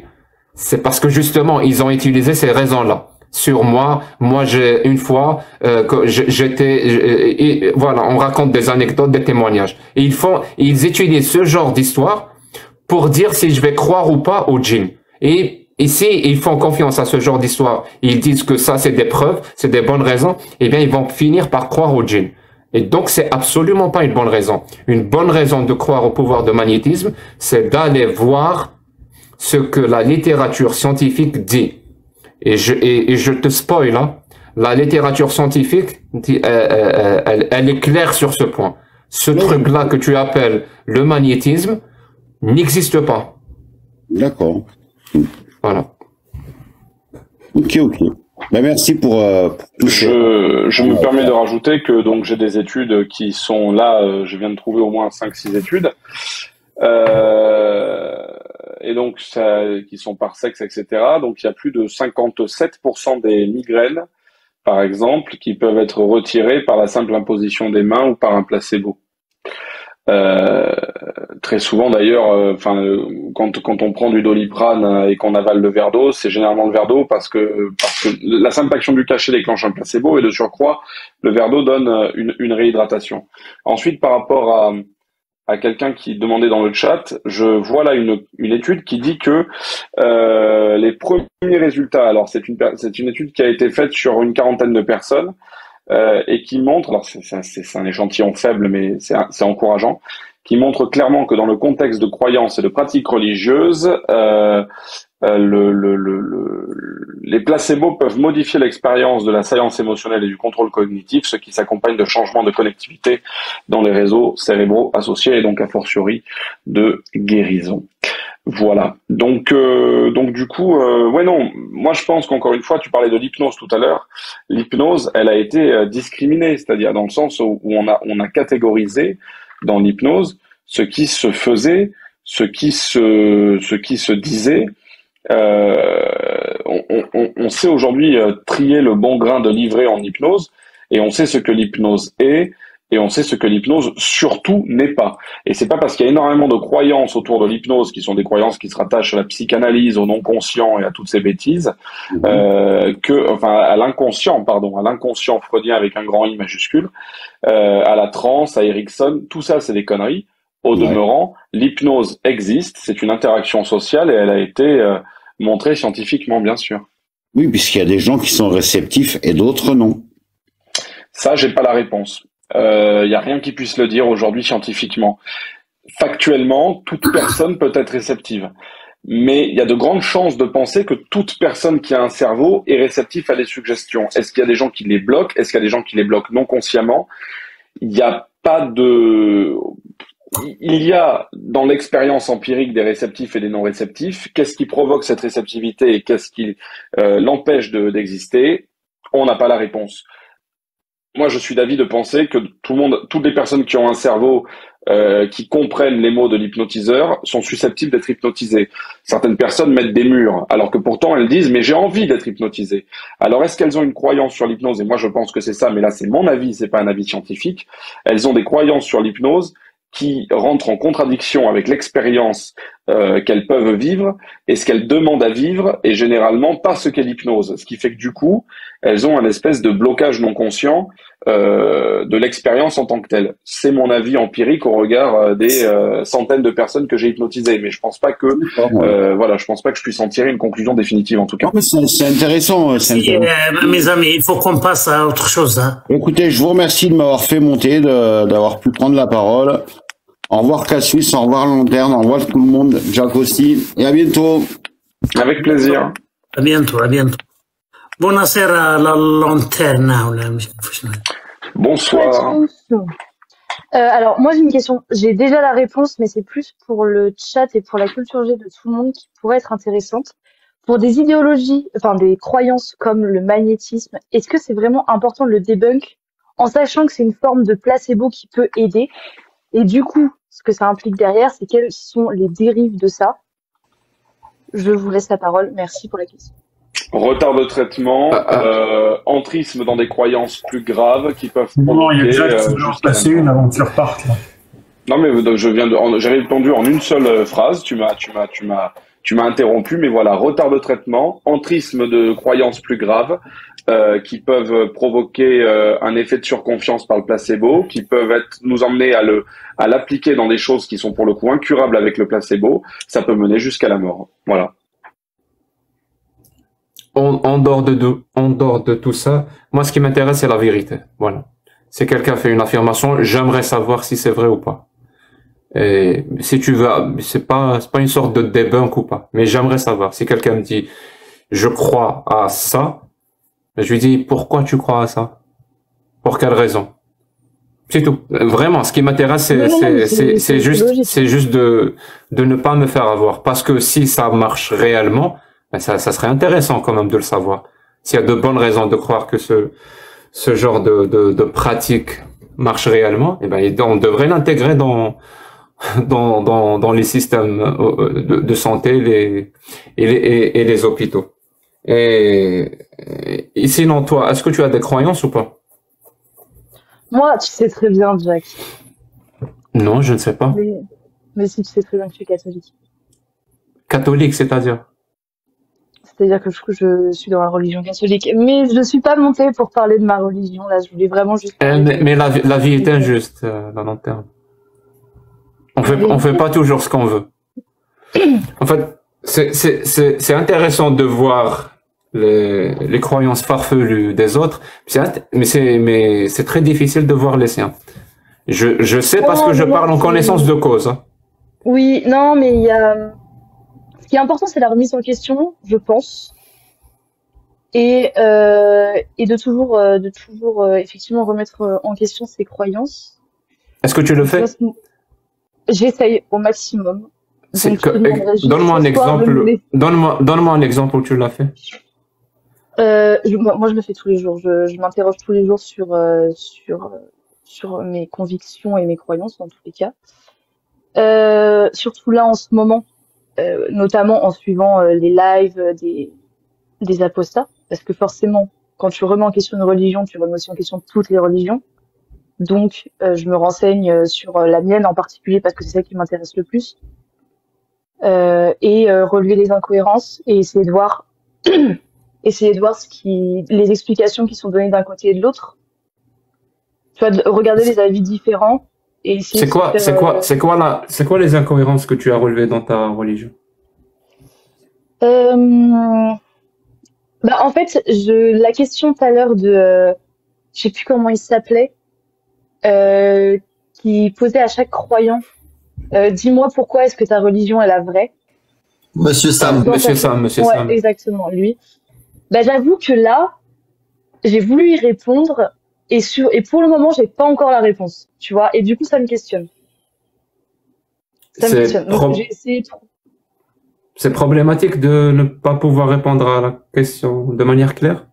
c'est parce que justement, ils ont utilisé ces raisons-là. Sur moi, j'ai une fois que voilà, on raconte des anecdotes, des témoignages. Et ils utilisent ce genre d'histoire pour dire si je vais croire ou pas aux djinns. Et si ils font confiance à ce genre d'histoire, ils disent que ça c'est des preuves, c'est des bonnes raisons, eh bien ils vont finir par croire aux djinns. Et donc c'est absolument pas une bonne raison. Une bonne raison de croire au pouvoir de magnétisme, c'est d'aller voir ce que la littérature scientifique dit. Et je te spoil, hein, la littérature scientifique, elle est claire sur ce point. Ce truc-là que tu appelles le magnétisme n'existe pas. D'accord. Voilà. Ok. Ben, merci pour tout ça. Je me permets de rajouter que donc j'ai des études qui sont là, je viens de trouver au moins 5-6 études. Et donc qui sont par sexe, etc. Donc il y a plus de 57% des migraines, par exemple, qui peuvent être retirées par la simple imposition des mains ou par un placebo. Très souvent d'ailleurs, quand on prend du Doliprane et qu'on avale le verre d'eau, c'est généralement le verre d'eau parce que la simple action du cachet déclenche un placebo et de surcroît, le verre d'eau donne une réhydratation. Ensuite, par rapport à quelqu'un qui demandait dans le chat, je vois là une étude qui dit que les premiers résultats, alors c'est une étude qui a été faite sur une quarantaine de personnes et qui montre, alors c'est un échantillon faible mais c'est encourageant, qui montre clairement que dans le contexte de croyances et de pratiques religieuses, les placebos peuvent modifier l'expérience de la science émotionnelle et du contrôle cognitif, ce qui s'accompagne de changements de connectivité dans les réseaux cérébraux associés et donc a fortiori de guérison. Voilà. Donc du coup, ouais non, moi je pense qu'encore une fois, tu parlais de l'hypnose tout à l'heure. L'hypnose, elle a été discriminée, c'est-à-dire dans le sens où on a catégorisé dans l'hypnose ce qui se faisait, ce qui se disait. On sait aujourd'hui trier le bon grain de livret en hypnose et on sait ce que l'hypnose est et on sait ce que l'hypnose surtout n'est pas. Et c'est pas parce qu'il y a énormément de croyances autour de l'hypnose qui sont des croyances qui se rattachent à la psychanalyse, au non-conscient et à toutes ces bêtises, à l'inconscient freudien avec un grand I majuscule, à la transe, à Erickson, tout ça c'est des conneries. Au demeurant, l'hypnose existe, c'est une interaction sociale et elle a été montrée scientifiquement, bien sûr. Oui, puisqu'il y a des gens qui sont réceptifs et d'autres non. Ça, j'ai pas la réponse. Il y a rien qui puisse le dire aujourd'hui scientifiquement. Factuellement, toute personne peut être réceptive. Mais il y a de grandes chances de penser que toute personne qui a un cerveau est réceptive à des suggestions. Est-ce qu'il y a des gens qui les bloquent? Est-ce qu'il y a des gens qui les bloquent non consciemment? Il n'y a pas de... Il y a dans l'expérience empirique des réceptifs et des non-réceptifs. Qu'est-ce qui provoque cette réceptivité et qu'est-ce qui l'empêche d'exister? On n'a pas la réponse. Moi, je suis d'avis de penser que toutes les personnes qui ont un cerveau qui comprennent les mots de l'hypnotiseur sont susceptibles d'être hypnotisées. Certaines personnes mettent des murs, alors que pourtant elles disent « mais j'ai envie d'être hypnotisée ». Alors est-ce qu'elles ont une croyance sur l'hypnose? Et moi je pense que c'est ça, mais là c'est mon avis, c'est pas un avis scientifique. Elles ont des croyances sur l'hypnose qui rentrent en contradiction avec l'expérience qu'elles peuvent vivre, et ce qu'elles demandent à vivre est généralement pas ce qu'est l'hypnose. Ce qui fait que du coup, elles ont un espèce de blocage non conscient de l'expérience en tant que telle. C'est mon avis empirique au regard des centaines de personnes que j'ai hypnotisées, mais je pense pas que je pense pas que je puisse en tirer une conclusion définitive en tout cas. C'est intéressant. Mes amis, il faut qu'on passe à autre chose. Hein. Écoutez, je vous remercie de m'avoir fait monter, d'avoir pu prendre la parole. Au revoir Cassius, au revoir Lanterne, au revoir tout le monde, Jack aussi, et à bientôt. Avec plaisir. À bientôt. Buonasera la Lanterna. Bonsoir. Alors moi j'ai une question, j'ai déjà la réponse, mais c'est plus pour le chat et pour la culture G de tout le monde qui pourrait être intéressante. Pour des idéologies, enfin des croyances comme le magnétisme, est-ce que c'est vraiment important de le debunk en sachant que c'est une forme de placebo qui peut aider? Et du coup, ce que ça implique derrière, c'est quelles sont les dérives de ça. Je vous laisse la parole. Merci pour la question. Retard de traitement, entrisme dans des croyances plus graves qui peuvent provoquer... Non, il y a déjà que tu peux en placer une avant que tu repartes. Là. Non, mais j'avais répondu en une seule phrase. Tu m'as interrompu, mais voilà, retard de traitement, entrisme de croyances plus graves qui peuvent provoquer un effet de surconfiance par le placebo, qui peuvent nous emmener à l'appliquer dans des choses qui sont pour le coup incurables avec le placebo. Ça peut mener jusqu'à la mort. Voilà. En dehors de tout ça, moi, ce qui m'intéresse, c'est la vérité. Voilà. Si quelqu'un fait une affirmation, j'aimerais savoir si c'est vrai ou pas. Et si tu veux, c'est pas une sorte de débunk ou pas, mais j'aimerais savoir. Si quelqu'un me dit, je crois à ça, je lui dis, pourquoi tu crois à ça? Pour quelle raison? C'est tout. Vraiment, ce qui m'intéresse, c'est juste de ne pas me faire avoir. Parce que si ça marche réellement, ben ça serait intéressant quand même de le savoir. S'il y a de bonnes raisons de croire que ce genre de pratique marche réellement, eh ben, on devrait l'intégrer dans les systèmes de santé et les hôpitaux. Et sinon, toi, est-ce que tu as des croyances ou pas? Moi, tu sais très bien, Jack. Non, je ne sais pas. Mais si, tu sais très bien que je suis catholique. Catholique, c'est-à-dire? C'est-à-dire que je suis dans la religion catholique. Mais je ne suis pas montée pour parler de ma religion. Là, je voulais vraiment juste... Mais la vie est injuste, dans long terme. On fait pas toujours ce qu'on veut. En fait, c'est intéressant de voir les croyances farfelues des autres, mais c'est très difficile de voir les siens. Je sais parce que je parle en connaissance de cause. Hein. Oui, non, mais il y a... Ce qui est important, c'est la remise en question, je pense. Et de toujours effectivement remettre en question ses croyances. Est-ce que tu le fais? J'essaye au maximum. Donne-moi un exemple. Donne-moi un exemple où tu l'as fait. Moi, je le fais tous les jours. Je m'interroge tous les jours sur mes convictions et mes croyances, dans tous les cas. Surtout là, en ce moment, notamment en suivant les lives des apostats, parce que forcément, quand tu remets en question une religion, tu remets aussi en question toutes les religions. Donc, je me renseigne sur la mienne en particulier parce que c'est celle qui m'intéresse le plus. Et relever les incohérences et essayer de voir les explications qui sont données d'un côté et de l'autre. Tu vois, regarder les avis différents et essayer c'est quoi les incohérences que tu as relevées dans ta religion? En fait, la question tout à l'heure de, je sais plus comment il s'appelait, qui posait à chaque croyant, dis-moi pourquoi est-ce que ta religion est la vraie? Monsieur Sam. Monsieur Sam. Exactement, lui. J'avoue que là, j'ai voulu y répondre et pour le moment, j'ai pas encore la réponse, tu vois, et du coup, ça me questionne. Donc, j'ai essayé de... C'est problématique de ne pas pouvoir répondre à la question de manière claire?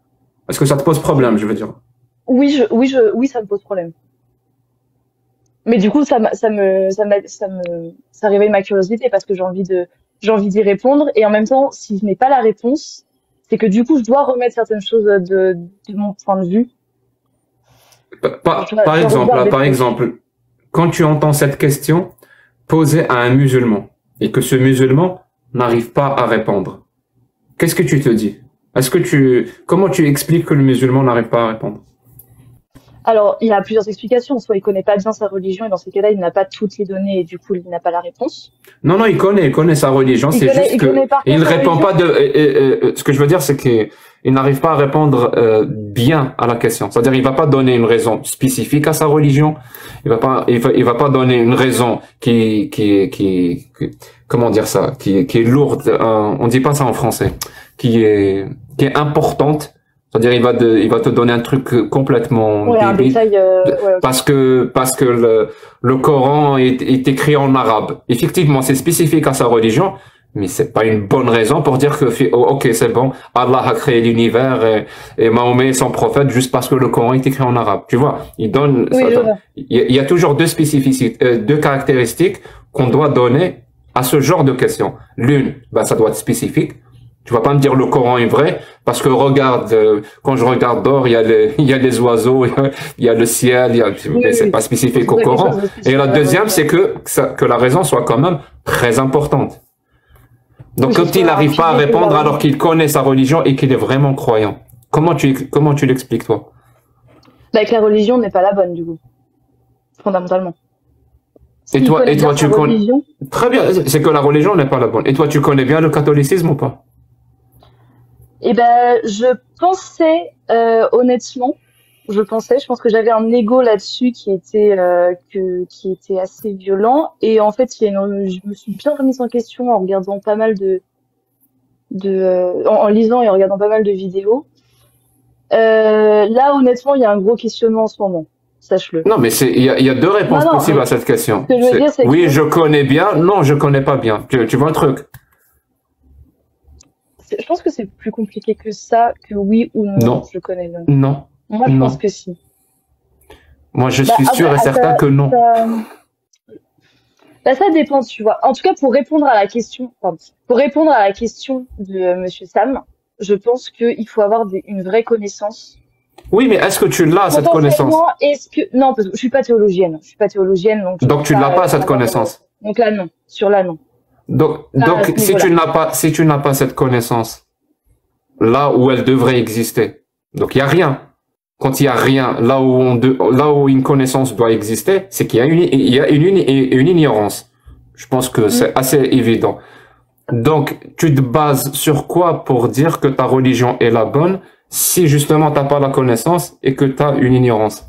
Est-ce que ça te pose problème, je veux dire? Oui, ça me pose problème. Mais du coup, ça réveille ma curiosité parce que j'ai envie d'y répondre. Et en même temps, si je n'ai pas la réponse, c'est que du coup, je dois remettre certaines choses de mon point de vue. Par exemple, quand tu entends cette question posée à un musulman et que ce musulman n'arrive pas à répondre, qu'est-ce que tu te dis? Comment tu expliques que le musulman n'arrive pas à répondre? Alors, il y a plusieurs explications. Soit il connaît pas bien sa religion et dans ces cas-là, il n'a pas toutes les données et du coup, il n'a pas la réponse. Non, il connaît sa religion. C'est juste qu'il répond pas ce que je veux dire, c'est qu'il n'arrive pas à répondre bien à la question. C'est-à-dire, il va pas donner une raison spécifique à sa religion. Il va pas donner une raison qui comment dire ça, qui est lourde. On dit pas ça en français. Qui est importante. C'est-à-dire, il va te donner un truc complètement débile. Parce que le Coran est écrit en arabe. Effectivement, c'est spécifique à sa religion, mais c'est pas une bonne raison pour dire que, ok, c'est bon, Allah a créé l'univers et Mahomet est son prophète juste parce que le Coran est écrit en arabe. Tu vois, il y a toujours deux caractéristiques qu'on doit donner à ce genre de questions. L'une, ben, ça doit être spécifique. Tu vas pas me dire le Coran est vrai, parce que regarde, quand je regarde dehors, il y a les oiseaux, il y a le ciel, mais c'est pas spécifique au Coran. Et la deuxième, c'est que la raison soit quand même très importante. Donc, quand il n'arrive pas à répondre alors qu'il connaît sa religion et qu'il est vraiment croyant, comment tu l'expliques, toi? Bah, que la religion n'est pas la bonne, du coup. Fondamentalement. Et toi, tu connais... Très bien, c'est que la religion n'est pas la bonne. Et toi, tu connais bien le catholicisme ou pas? Eh ben, je pensais, honnêtement, je pense que j'avais un ego là-dessus qui était assez violent. Et en fait, je me suis bien remise en question en regardant pas mal en lisant et en regardant pas mal de vidéos. Là, honnêtement, il y a un gros questionnement en ce moment. Sache-le. Non, mais il y a deux réponses possibles à cette question. Ce que je veux dire, c'est oui, je connais bien. Non, je connais pas bien. Tu vois un truc? Je pense que c'est plus compliqué que ça, que oui ou non. Non. Je connais bien. Non. Moi, je pense que si. Moi, je suis sûr et certain que non. Ça dépend, tu vois. En tout cas, pour répondre à la question de Monsieur Sam, je pense qu'il faut avoir une vraie connaissance. Oui, mais est-ce que tu l'as, cette connaissance? Non, parce que je suis pas théologienne. Donc tu ne l'as pas, cette connaissance. Donc là, non. Sur là, non. Donc si tu n'as pas cette connaissance, là où elle devrait exister, donc il y a rien. Quand il y a rien, là où une connaissance doit exister, c'est qu'il y a une ignorance. Je pense que c'est assez évident. Donc, tu te bases sur quoi pour dire que ta religion est la bonne si justement t'as pas la connaissance et que tu as une ignorance?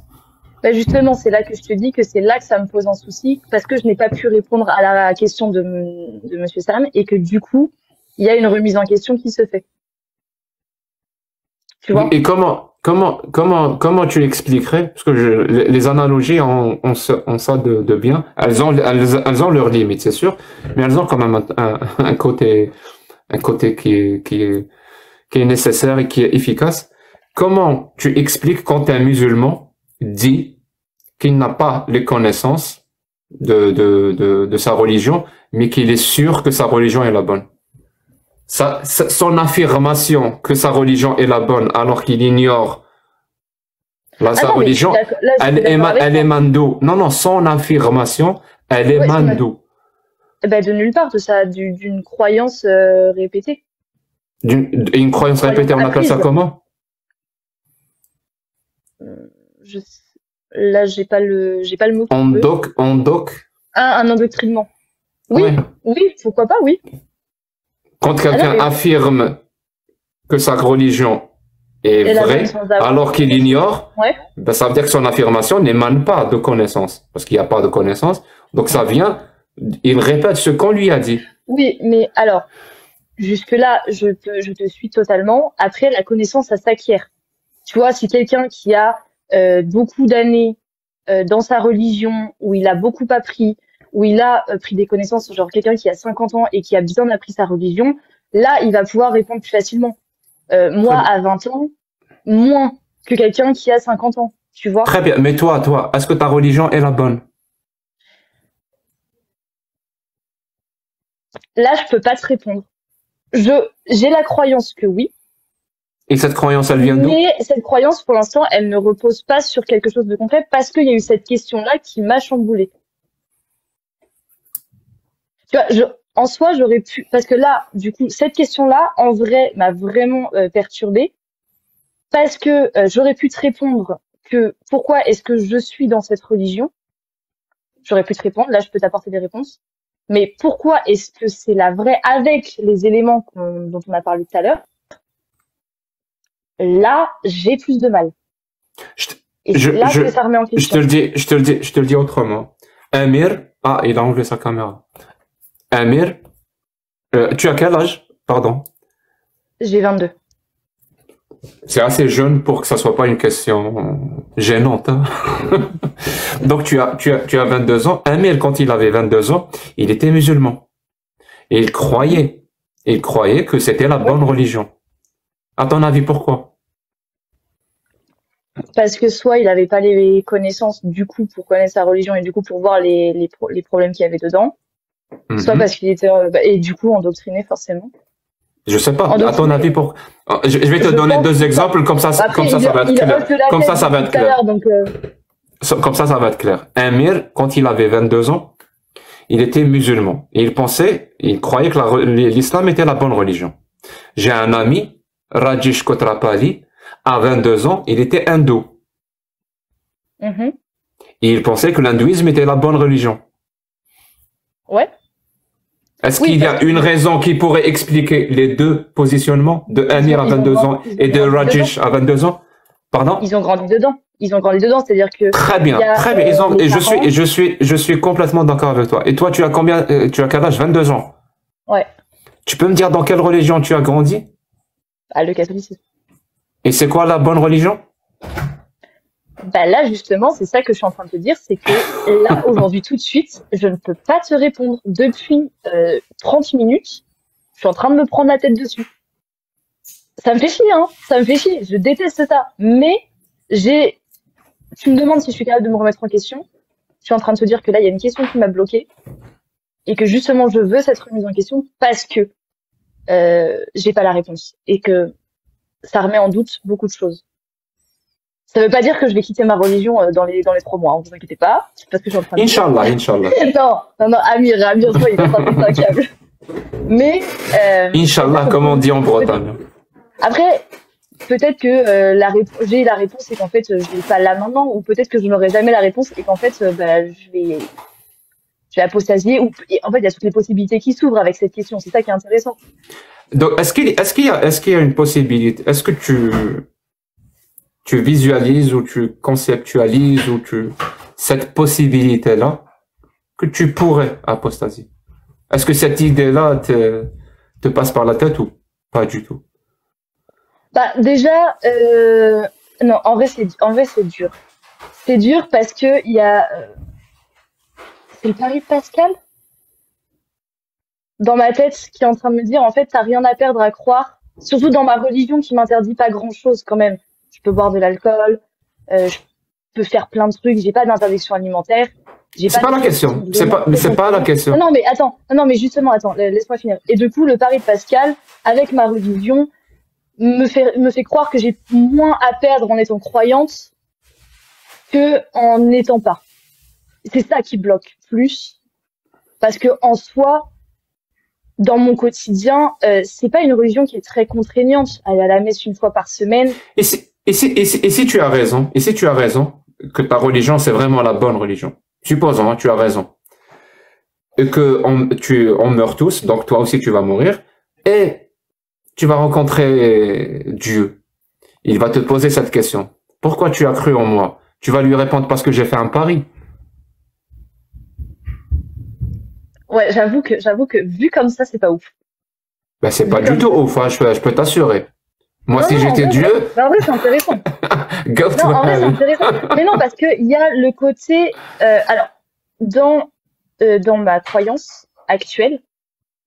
Bah justement, c'est là que je te dis que c'est là que ça me pose un souci, parce que je n'ai pas pu répondre à la question de Monsieur Sam, et que du coup, il y a une remise en question qui se fait. Tu vois? Et comment tu expliquerais, parce que les analogies ont ça de bien, elles ont leurs limites, c'est sûr, mais elles ont quand même un côté qui est nécessaire et qui est efficace. Comment tu expliques quand un musulman dit qu'il n'a pas les connaissances de sa religion, mais qu'il est sûr que sa religion est la bonne? Son affirmation que sa religion est la bonne alors qu'il ignore sa religion, elle est mandou. Non, son affirmation, elle est mandou. De nulle part, d'une croyance répétée. Une croyance répétée, on appelle ça comment? Là, j'ai pas le mot. Un endoctrinement. Oui, ouais. Oui, pourquoi pas, oui. Quand quelqu'un affirme que sa religion est vraie, alors qu'il ignore, ça veut dire que son affirmation n'émane pas de connaissance, parce qu'il n'y a pas de connaissance. Donc ça vient, il répète ce qu'on lui a dit. Oui, mais alors, jusque-là, je te suis totalement. Après, la connaissance, ça s'acquiert. Tu vois, si quelqu'un qui a beaucoup d'années dans sa religion, où il a beaucoup appris, où il a pris des connaissances, genre quelqu'un qui a 50 ans et qui a bien appris sa religion, là, il va pouvoir répondre plus facilement. Moi, à 20 ans, moins que quelqu'un qui a 50 ans, tu vois. Très bien, mais toi, est-ce que ta religion est la bonne? Là, je peux pas te répondre. J'ai la croyance que oui. Et cette croyance, elle vient d'où? Mais cette croyance, pour l'instant, elle ne repose pas sur quelque chose de concret parce qu'il y a eu cette question-là qui m'a chamboulée. Tu vois, en soi, j'aurais pu, parce que là, du coup, cette question-là, en vrai, m'a vraiment perturbée, parce que j'aurais pu te répondre que pourquoi est-ce que je suis dans cette religion? J'aurais pu te répondre, là, je peux t'apporter des réponses. Mais pourquoi est-ce que c'est la vraie, avec les éléments dont on a parlé tout à l'heure? Là, j'ai plus de mal. Ça remet en question. Je te le dis autrement. Amir, il a enlevé sa caméra. Amir, tu as quel âge? Pardon. J'ai 22. C'est assez jeune pour que ça soit pas une question gênante. Hein? Donc tu as 22 ans. Amir, quand il avait 22 ans, il était musulman. Et il croyait que c'était la bonne religion. À ton avis, pourquoi? Parce que soit il n'avait pas les connaissances du coup pour connaître sa religion et du coup pour voir les problèmes qu'il y avait dedans, Soit parce qu'il était et du coup endoctriné forcément. Je sais pas. À ton avis, pour je vais te donner deux exemples comme ça. Après, comme ça va être clair. Comme ça va être clair. Donc, comme ça va être clair. Amir, quand il avait 22 ans, il était musulman. Et il croyait que l'islam était la bonne religion. J'ai un ami, Rajesh Kotrapali, à 22 ans, il était hindou. Et il pensait que l'hindouisme était la bonne religion. Ouais. Est-ce qu'il y a une raison qui pourrait expliquer les deux positionnements de Amir à 22 ans et de Rajesh à 22 ans? Pardon? Ils ont grandi dedans. C'est-à-dire que. Très bien. Et je suis complètement d'accord avec toi. Et toi, tu as combien, tu as quel âge? 22 ans. Ouais. Tu peux me dire dans quelle religion tu as grandi? Ah, le catholicisme. Et c'est quoi la bonne religion? Bah là, justement, c'est ça que je suis en train de te dire, c'est que là, aujourd'hui, tout de suite, je ne peux pas te répondre. Depuis 30 minutes, je suis en train de me prendre la tête dessus. Ça me fait chier, hein. Ça me fait chier. Je déteste ça. Mais tu me demandes si je suis capable de me remettre en question. Je suis en train de te dire que là, il y a une question qui m'a bloquée. Et que justement, je veux cette remise en question parce que j'ai pas la réponse. Et que ça remet en doute beaucoup de choses. Ça veut pas dire que je vais quitter ma religion dans les 3 mois, hein, vous inquiétez pas. Parce que je suis en train de... Inch'Allah. non, Amir, toi, il est en train de péter un câble. Mais... Inch'Allah, comme on dit en Bretagne. Après, peut-être que j'ai la réponse et qu'en fait, je l'ai pas là maintenant, ou peut-être que je n'aurai jamais la réponse et qu'en fait, je vais apostasier, ou en fait, il y a toutes les possibilités qui s'ouvrent avec cette question. C'est ça qui est intéressant. Donc, est-ce qu'il y a une possibilité? Est-ce que tu visualises ou tu conceptualises ou cette possibilité-là que tu pourrais apostasier? Est-ce que cette idée-là te passe par la tête ou pas du tout? Bah, déjà, non, en vrai, c'est dur. C'est dur parce que il y a, c'est le pari de Pascal dans ma tête qui est en train de me dire, en fait, t'as rien à perdre à croire, surtout dans ma religion qui m'interdit pas grand-chose quand même. Je peux boire de l'alcool, je peux faire plein de trucs, j'ai pas d'interdiction alimentaire. C'est pas la question. C'est pas la question. Non, mais attends. Non, mais justement, attends, laisse-moi finir. Et du coup, le pari de Pascal, avec ma religion, me fait croire que j'ai moins à perdre en étant croyante que en n'étant pas. C'est ça qui bloque plus. Parce que, en soi, dans mon quotidien, c'est pas une religion qui est très contraignante. Aller à la messe 1 fois par semaine. Et si tu as raison, que ta religion, c'est vraiment la bonne religion. Supposons, hein, tu as raison. Et que on meurt tous, donc toi aussi tu vas mourir, et tu vas rencontrer Dieu. Il va te poser cette question. Pourquoi tu as cru en moi? Tu vas lui répondre parce que j'ai fait un pari. Ouais, j'avoue que vu comme ça, c'est pas ouf. Ben, c'est pas du tout ouf, hein, je peux t'assurer. Moi, si j'étais Dieu... En vrai, c'est intéressant. Non, en vrai, c'est intéressant. Mais non, parce que il y a le côté... alors, dans ma croyance actuelle,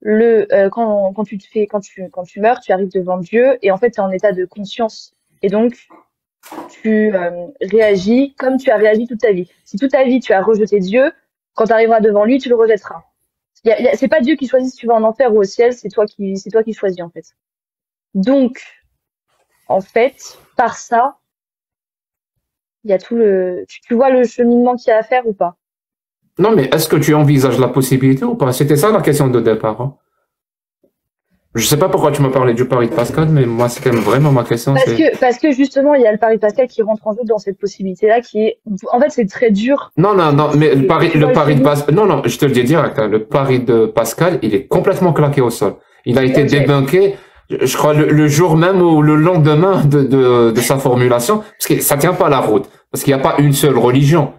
quand tu meurs, tu arrives devant Dieu et en fait, tu es en état de conscience. Et donc, tu réagis comme tu as réagi toute ta vie. Si toute ta vie, tu as rejeté Dieu, quand tu arriveras devant lui, tu le rejetteras. C'est pas Dieu qui choisit si tu vas en enfer ou au ciel, c'est toi qui choisis, en fait. Donc, en fait, par ça, il y a tout tu vois le cheminement qu'il y a à faire ou pas? Non, mais est-ce que tu envisages la possibilité ou pas? C'était ça la question de départ. Hein. Je sais pas pourquoi tu m'as parlé du pari de Pascal, mais moi, c'est quand même vraiment ma question. Parce que justement, il y a le pari de Pascal qui rentre en jeu dans cette possibilité-là qui est, en fait, c'est très dur. Non, mais le pari de Pascal, non, je te le dis direct, hein, le pari de Pascal, il est complètement claqué au sol. Il a été débunké. Je crois le jour même ou le lendemain de sa formulation, parce que ça tient pas la route, parce qu'il n'y a pas une seule religion,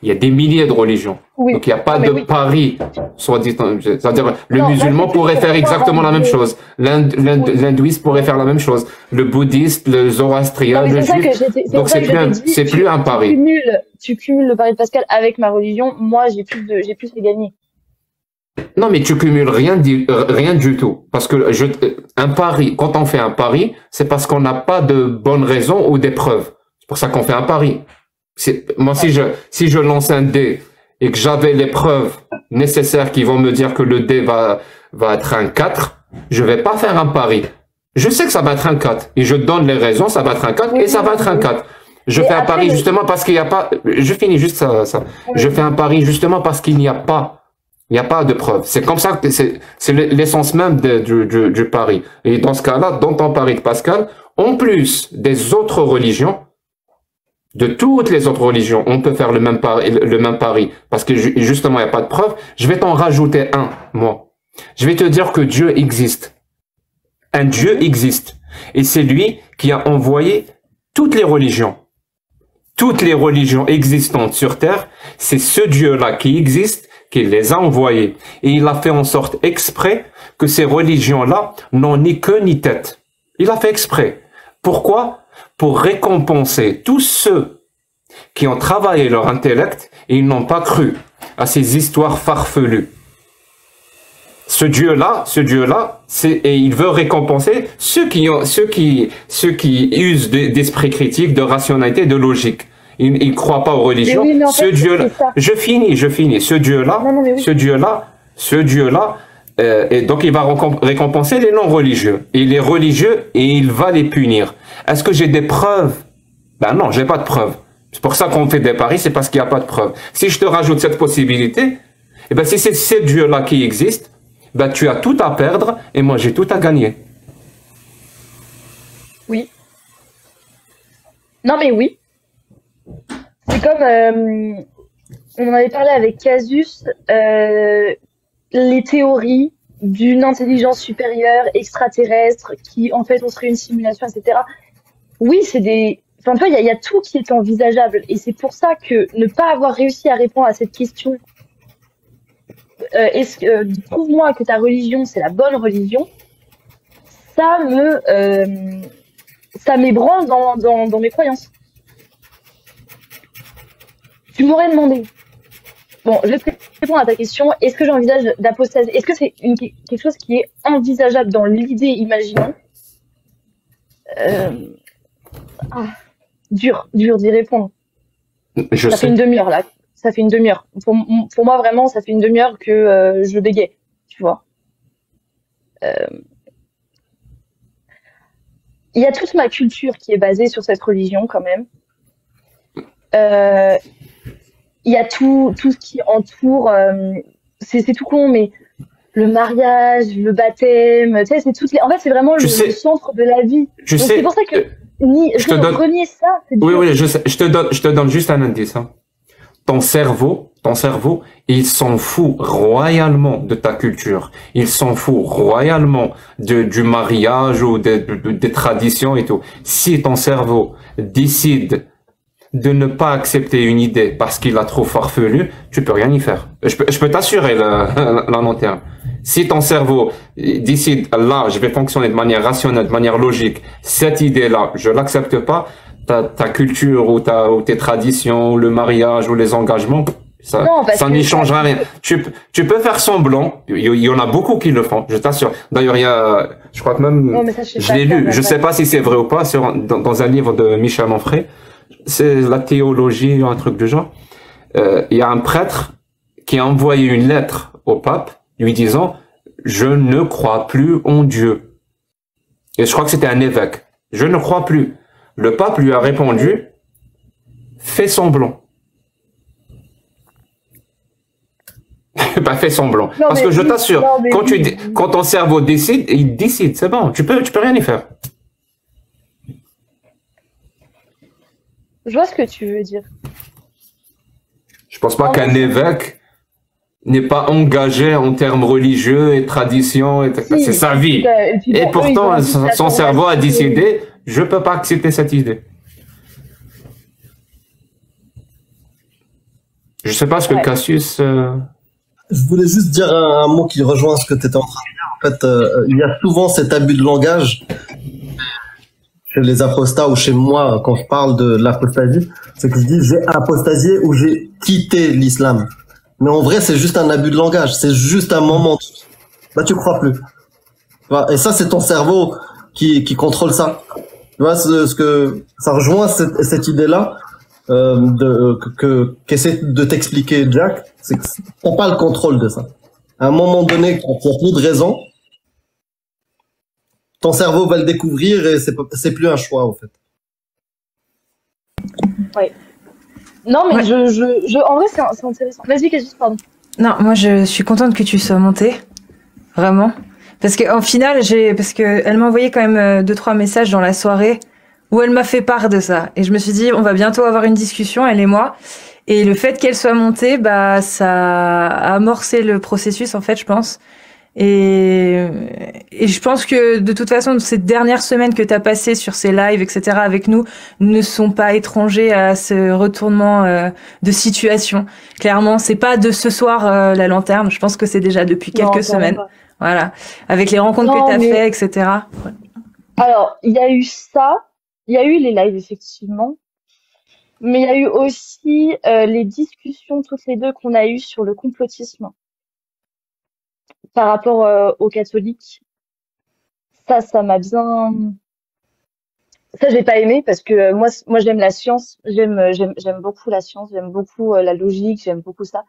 il y a des milliers de religions, donc il n'y a pas de pari, c'est-à-dire le musulman pourrait faire exactement la même chose, l'hindouiste pourrait faire la même chose, le bouddhiste, le zoroastrien, le juif, donc c'est plus un pari. Tu cumules le pari de Pascal avec ma religion, moi j'ai plus à gagner. Non, mais tu cumules rien du tout. Parce que un pari, quand on fait un pari, c'est parce qu'on n'a pas de bonnes raisons ou des preuves. C'est pour ça qu'on fait un pari. Moi, si je lance un dé et que j'avais les preuves nécessaires qui vont me dire que le dé va être un 4, je vais pas faire un pari. Je sais que ça va être un 4. Et je donne les raisons, ça va être un 4 et ça va être un 4. Je fais un pari justement parce qu'il n'y a pas... Je finis juste ça. Je fais un pari justement parce qu'il n'y a pas... Il n'y a pas de preuve. C'est comme ça que c'est l'essence même du pari. Et dans ce cas-là, dans ton pari de Pascal, en plus des autres religions, de toutes les autres religions, on peut faire le même pari parce que justement, il n'y a pas de preuve. Je vais t'en rajouter un, moi. Je vais te dire que Dieu existe. Un Dieu existe. Et c'est lui qui a envoyé toutes les religions. Toutes les religions existantes sur Terre, c'est ce Dieu-là qui existe, qui les a envoyés. Et il a fait en sorte exprès que ces religions-là n'ont ni queue ni tête. Il a fait exprès. Pourquoi? Pour récompenser tous ceux qui ont travaillé leur intellect et ils n'ont pas cru à ces histoires farfelues. Ce Dieu-là, et il veut récompenser ceux qui usent d'esprit critique, de rationalité, de logique. Ils croient pas aux religions. Oui, ce Dieu-là, je finis. Ce Dieu-là, et donc il va récompenser les non-religieux et les religieux et il va les punir. Est-ce que j'ai des preuves? Ben non, j'ai pas de preuves. C'est pour ça qu'on fait des paris, c'est parce qu'il n'y a pas de preuves. Si je te rajoute cette possibilité, eh ben si c'est ce Dieu-là qui existe, ben tu as tout à perdre et moi j'ai tout à gagner. Oui. Non mais oui. C'est comme, on en avait parlé avec Casus, les théories d'une intelligence supérieure, extraterrestre, qui en fait on serait une simulation, etc. Oui, c'est des... Enfin, tu vois, il y a tout qui est envisageable. Et c'est pour ça que ne pas avoir réussi à répondre à cette question, trouve-moi que ta religion, c'est la bonne religion, ça m'ébranle dans mes croyances. Tu m'aurais demandé. Bon, je vais répondre à ta question. Est-ce que j'envisage d'apostasier? Est-ce que c'est quelque chose qui est envisageable dans l'idée, imaginons? Dur d'y répondre. Ça fait une demi-heure là. Ça fait une demi-heure. Pour moi, vraiment, ça fait une demi-heure que je bégaye. Tu vois. Il y a toute ma culture qui est basée sur cette religion, quand même. Il y a tout ce qui entoure, c'est tout con, mais le mariage, le baptême, tu sais, c'est toutes les... En fait, c'est vraiment le centre de la vie. Donc c'est pour ça que renier ça, c'est dur. Oui, je sais. Je te donne juste un indice. Hein. Ton cerveau, il s'en fout royalement de ta culture. Il s'en fout royalement du mariage ou des traditions et tout. Si ton cerveau décide de ne pas accepter une idée parce qu'il a trop farfelu, tu peux rien y faire. Je peux t'assurer la long terme. Si ton cerveau décide, là, je vais fonctionner de manière rationnelle, de manière logique, cette idée-là, je l'accepte pas, ta culture ou tes traditions, ou le mariage ou les engagements, ça n'y changera rien. Tu peux faire semblant. Il y en a beaucoup qui le font, je t'assure. D'ailleurs, il y a, je crois que même, je l'ai lu, je sais pas si c'est vrai ou pas, dans un livre de Michel Onfray. C'est la théologie ou un truc du genre. Il y a un prêtre qui a envoyé une lettre au pape lui disant « Je ne crois plus en Dieu ». Et je crois que c'était un évêque. « Je ne crois plus ». Le pape lui a répondu « Fais semblant ». Pas fais semblant. Non, parce que je t'assure, quand ton cerveau décide, il décide, c'est bon, tu peux rien y faire. Je vois ce que tu veux dire. Je pense pas qu'un évêque n'est pas engagé en termes religieux et traditions. C'est sa vie. Et pourtant, son cerveau a décidé, je peux pas accepter cette idée. Je sais pas ce que Cassius... Je voulais juste dire un mot qui rejoint ce que tu étais en train de dire. En fait, il y a souvent cet abus de langage chez les apostats ou chez moi quand je parle de l'apostasie, c'est que je dis j'ai apostasié ou j'ai quitté l'islam. Mais en vrai, c'est juste un abus de langage. C'est juste un moment. Bah, tu crois plus. Et ça, c'est ton cerveau qui contrôle ça. Tu vois, ce que ça rejoint cette idée-là. qu'essaie de t'expliquer Jack, c'est que t'as pas le contrôle de ça. À un moment donné, quand il y a plus de raison, ton cerveau va le découvrir et c'est plus un choix, en fait. Ouais. Non, mais en vrai, c'est intéressant. Vas-y, Casus, pardon. Non, moi, je suis contente que tu sois montée. Vraiment. Parce qu'en final, parce que elle m'a envoyé quand même 2-3 messages dans la soirée où elle m'a fait part de ça. Et je me suis dit, on va bientôt avoir une discussion, elle et moi. Et le fait qu'elle soit montée, bah, ça a amorcé le processus, en fait, je pense. Et je pense que, de toute façon, ces dernières semaines que tu as passées sur ces lives, etc., avec nous, ne sont pas étrangers à ce retournement de situation. Clairement, c'est pas de ce soir, la lanterne. Je pense que c'est déjà depuis quelques semaines. Voilà. Avec les rencontres que tu as fait, etc. Alors, il y a eu ça. Il y a eu les lives, effectivement. Mais il y a eu aussi les discussions toutes les deux qu'on a eues sur le complotisme par rapport aux catholiques. Ça m'a bien... Ça, j'ai pas aimé parce que moi j'aime la science. J'aime beaucoup la science. J'aime beaucoup la logique. J'aime beaucoup ça.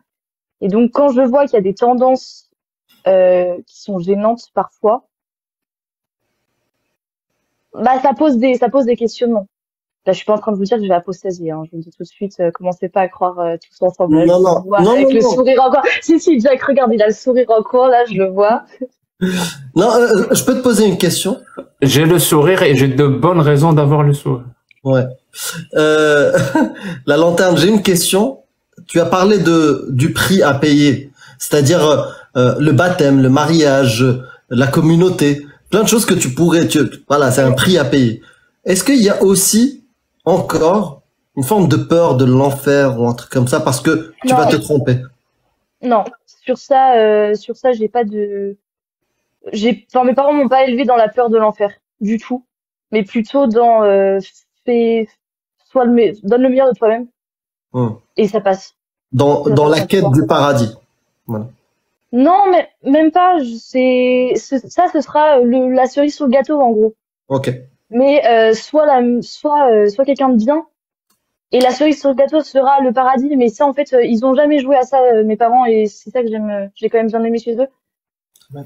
Et donc, quand je vois qu'il y a des tendances qui sont gênantes parfois, bah ça pose des questionnements. Là, je suis pas en train de vous dire que je vais apostasier, hein. Je vous dis tout de suite, commencez pas à croire tous ensemble. Non. Avec le sourire encore. Si, Jack, regarde, il a le sourire encore, là, je le vois. Non, je peux te poser une question? J'ai le sourire et j'ai de bonnes raisons d'avoir le sourire. Ouais. La lanterne, j'ai une question. Tu as parlé du prix à payer, c'est-à-dire le baptême, le mariage, la communauté, plein de choses que tu pourrais, voilà, c'est un prix à payer. Est-ce qu'il y a aussi encore une forme de peur de l'enfer ou un truc comme ça parce que tu vas te tromper? Non, sur ça, j'ai pas de... Enfin, mes parents m'ont pas élevé dans la peur de l'enfer, du tout. Mais plutôt dans donne le meilleur de toi-même. Et ça passe. Dans la quête du paradis. Voilà. Non, mais même pas. Ça, ce sera la cerise sur le gâteau, en gros. Ok. Mais soit quelqu'un de bien, et la cerise sur le gâteau sera le paradis. Mais ça, en fait, ils ont jamais joué à ça, mes parents, et c'est ça que j'ai quand même bien aimé chez eux. Ouais.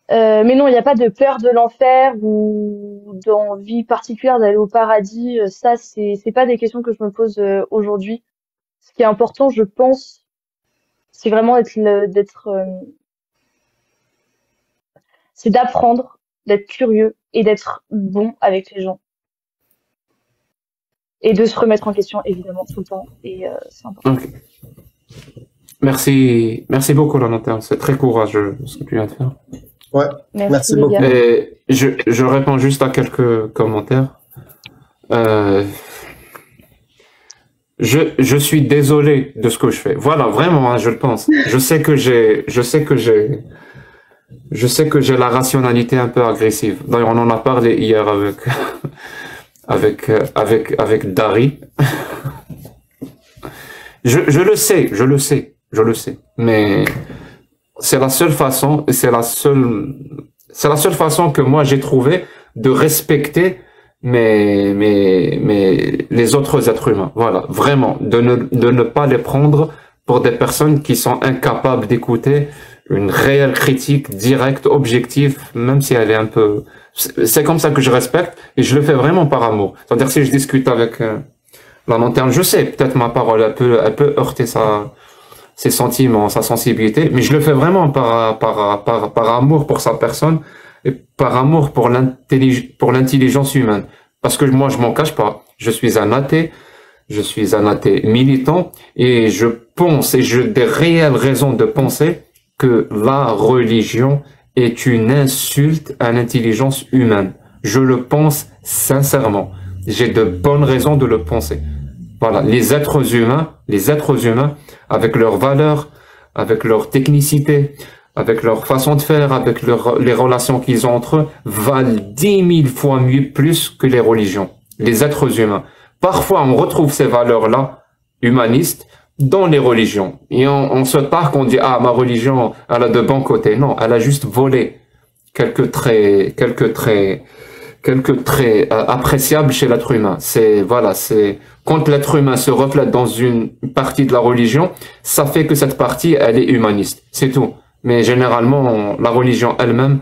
Mais non, il n'y a pas de peur de l'enfer ou d'envie particulière d'aller au paradis. Ça, c'est pas des questions que je me pose aujourd'hui. Ce qui est important, je pense, c'est vraiment c'est d'apprendre, d'être curieux et d'être bon avec les gens. Et de se remettre en question, évidemment, tout le temps. Et c'est important. Okay. Merci beaucoup, la lanterne. C'est très courageux ce que tu viens de faire. Ouais, merci beaucoup. Et je réponds juste à quelques commentaires. Je suis désolé de ce que je fais. Voilà, vraiment, hein, je le pense. Je sais que j'ai la rationalité un peu agressive. D'ailleurs, on en a parlé hier avec Dari. Je le sais. Mais c'est la seule façon, c'est la seule façon que moi j'ai trouvé de respecter les autres êtres humains. Voilà, vraiment, de ne pas les prendre pour des personnes qui sont incapables d'écouter une réelle critique directe, objective, même si elle est un peu... C'est comme ça que je respecte, et je le fais vraiment par amour. C'est-à-dire, si je discute avec la lanterne, je sais, peut-être ma parole, elle peut heurter ses sentiments, sa sensibilité, mais je le fais vraiment par amour pour sa personne, et par amour pour l'intelligence humaine. Parce que moi, je m'en cache pas. Je suis un athée militant, et je pense, et j'ai des réelles raisons de penser que la religion est une insulte à l'intelligence humaine. Je le pense sincèrement. J'ai de bonnes raisons de le penser. Voilà, les êtres humains, avec leurs valeurs, avec leur technicité, avec leur façon de faire, avec les relations qu'ils ont entre eux, valent 10 000 fois mieux plus que les religions. Les êtres humains. Parfois, on retrouve ces valeurs-là, humanistes, dans les religions. Et on se targue, on dit, ah, ma religion, elle a de bons côtés. Non, elle a juste volé quelques traits quelques traits appréciables chez l'être humain. C'est quand l'être humain se reflète dans une partie de la religion, ça fait que cette partie, elle est humaniste. C'est tout. Mais généralement, la religion elle-même,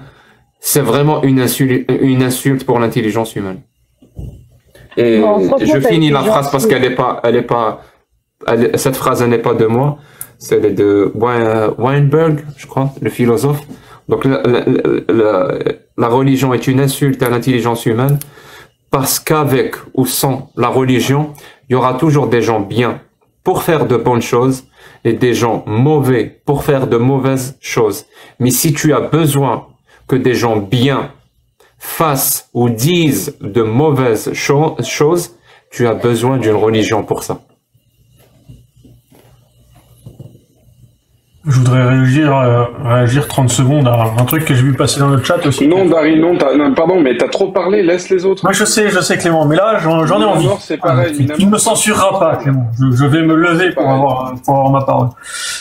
c'est vraiment une insulte pour l'intelligence humaine. Et je finis la phrase parce cette phrase elle n'est pas de moi, c'est de Weinberg, je crois, le philosophe. Donc la religion est une insulte à l'intelligence humaine parce qu'avec ou sans la religion, il y aura toujours des gens bien pour faire de bonnes choses et des gens mauvais pour faire de mauvaises choses. Mais si tu as besoin que des gens bien fassent ou disent de mauvaises choses, tu as besoin d'une religion pour ça. Je voudrais réagir 30 secondes à un truc que j'ai vu passer dans le chat aussi. Non, Dari, non, pardon, mais t'as trop parlé, laisse les autres. Moi, je sais, Clément, mais là, j'en ai envie. C'est pareil, tu ne me censureras pas, Clément. Je vais me lever pour avoir ma parole.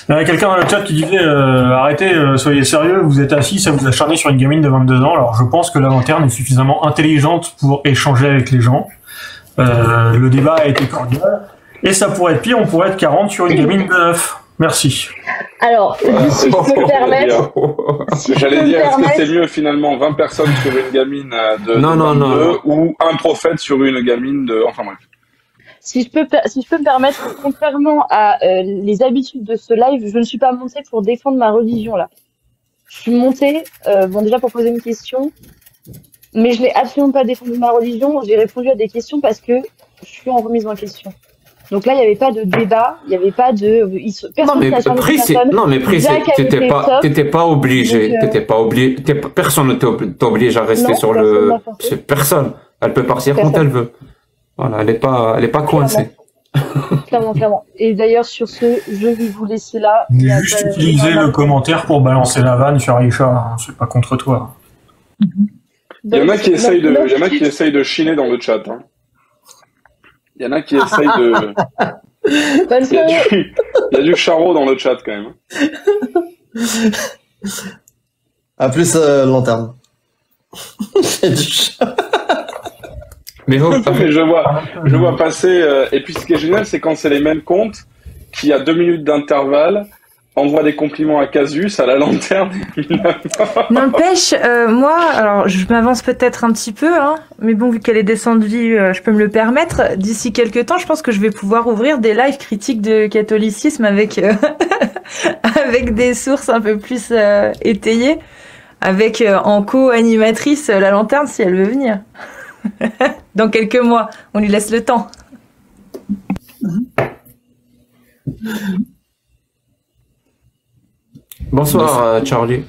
Il y a quelqu'un dans le chat qui disait, arrêtez, soyez sérieux, vous êtes assis, ça vous acharnez sur une gamine de 22 ans. Alors, je pense que la lanterne est suffisamment intelligente pour échanger avec les gens. Le débat a été cordial. Et ça pourrait être pire, on pourrait être 40 sur une gamine de 9. Merci. Alors, si je peux me permettre... J'allais dire, est-ce que c'est mieux finalement 20 personnes sur une gamine de 22 ou un prophète sur une gamine de... Enfin bref. Si je peux me permettre, contrairement à les habitudes de ce live, je ne suis pas montée pour défendre ma religion là. Je suis montée, déjà pour poser une question, mais je n'ai absolument pas défendu ma religion. J'ai répondu à des questions parce que je suis en remise en question. Donc là, il n'y avait pas de débat, il n'y avait pas de... Non, mais Priscille, t'étais pas obligé. Personne ne t'oblige à rester sur le... Personne. Elle peut partir quand elle veut. Voilà, elle est pas coincée. Clairement. Et d'ailleurs, sur ce, je vais vous laisser là. Juste utiliser le commentaire pour balancer la vanne sur Aïcha, hein. C'est pas contre toi. Il y en a qui essayent de chiner dans le chat, hein. Il y en a qui essayent de... Il y a du charreau dans le chat quand même. À plus, lanterne. Il y a du charreau. Mais je vois passer... et puis ce qui est génial, c'est quand c'est les mêmes comptes qui, à 2 minutes d'intervalle, envoient des compliments à Casus, à la lanterne. N'empêche, moi, alors je m'avance peut-être un petit peu, hein, mais bon, vu qu'elle est descendue, je peux me le permettre. D'ici quelques temps, je pense que je vais pouvoir ouvrir des lives critiques de catholicisme avec avec des sources un peu plus étayées, avec en co-animatrice la lanterne si elle veut venir. Dans quelques mois, on lui laisse le temps. Bonsoir Charlie.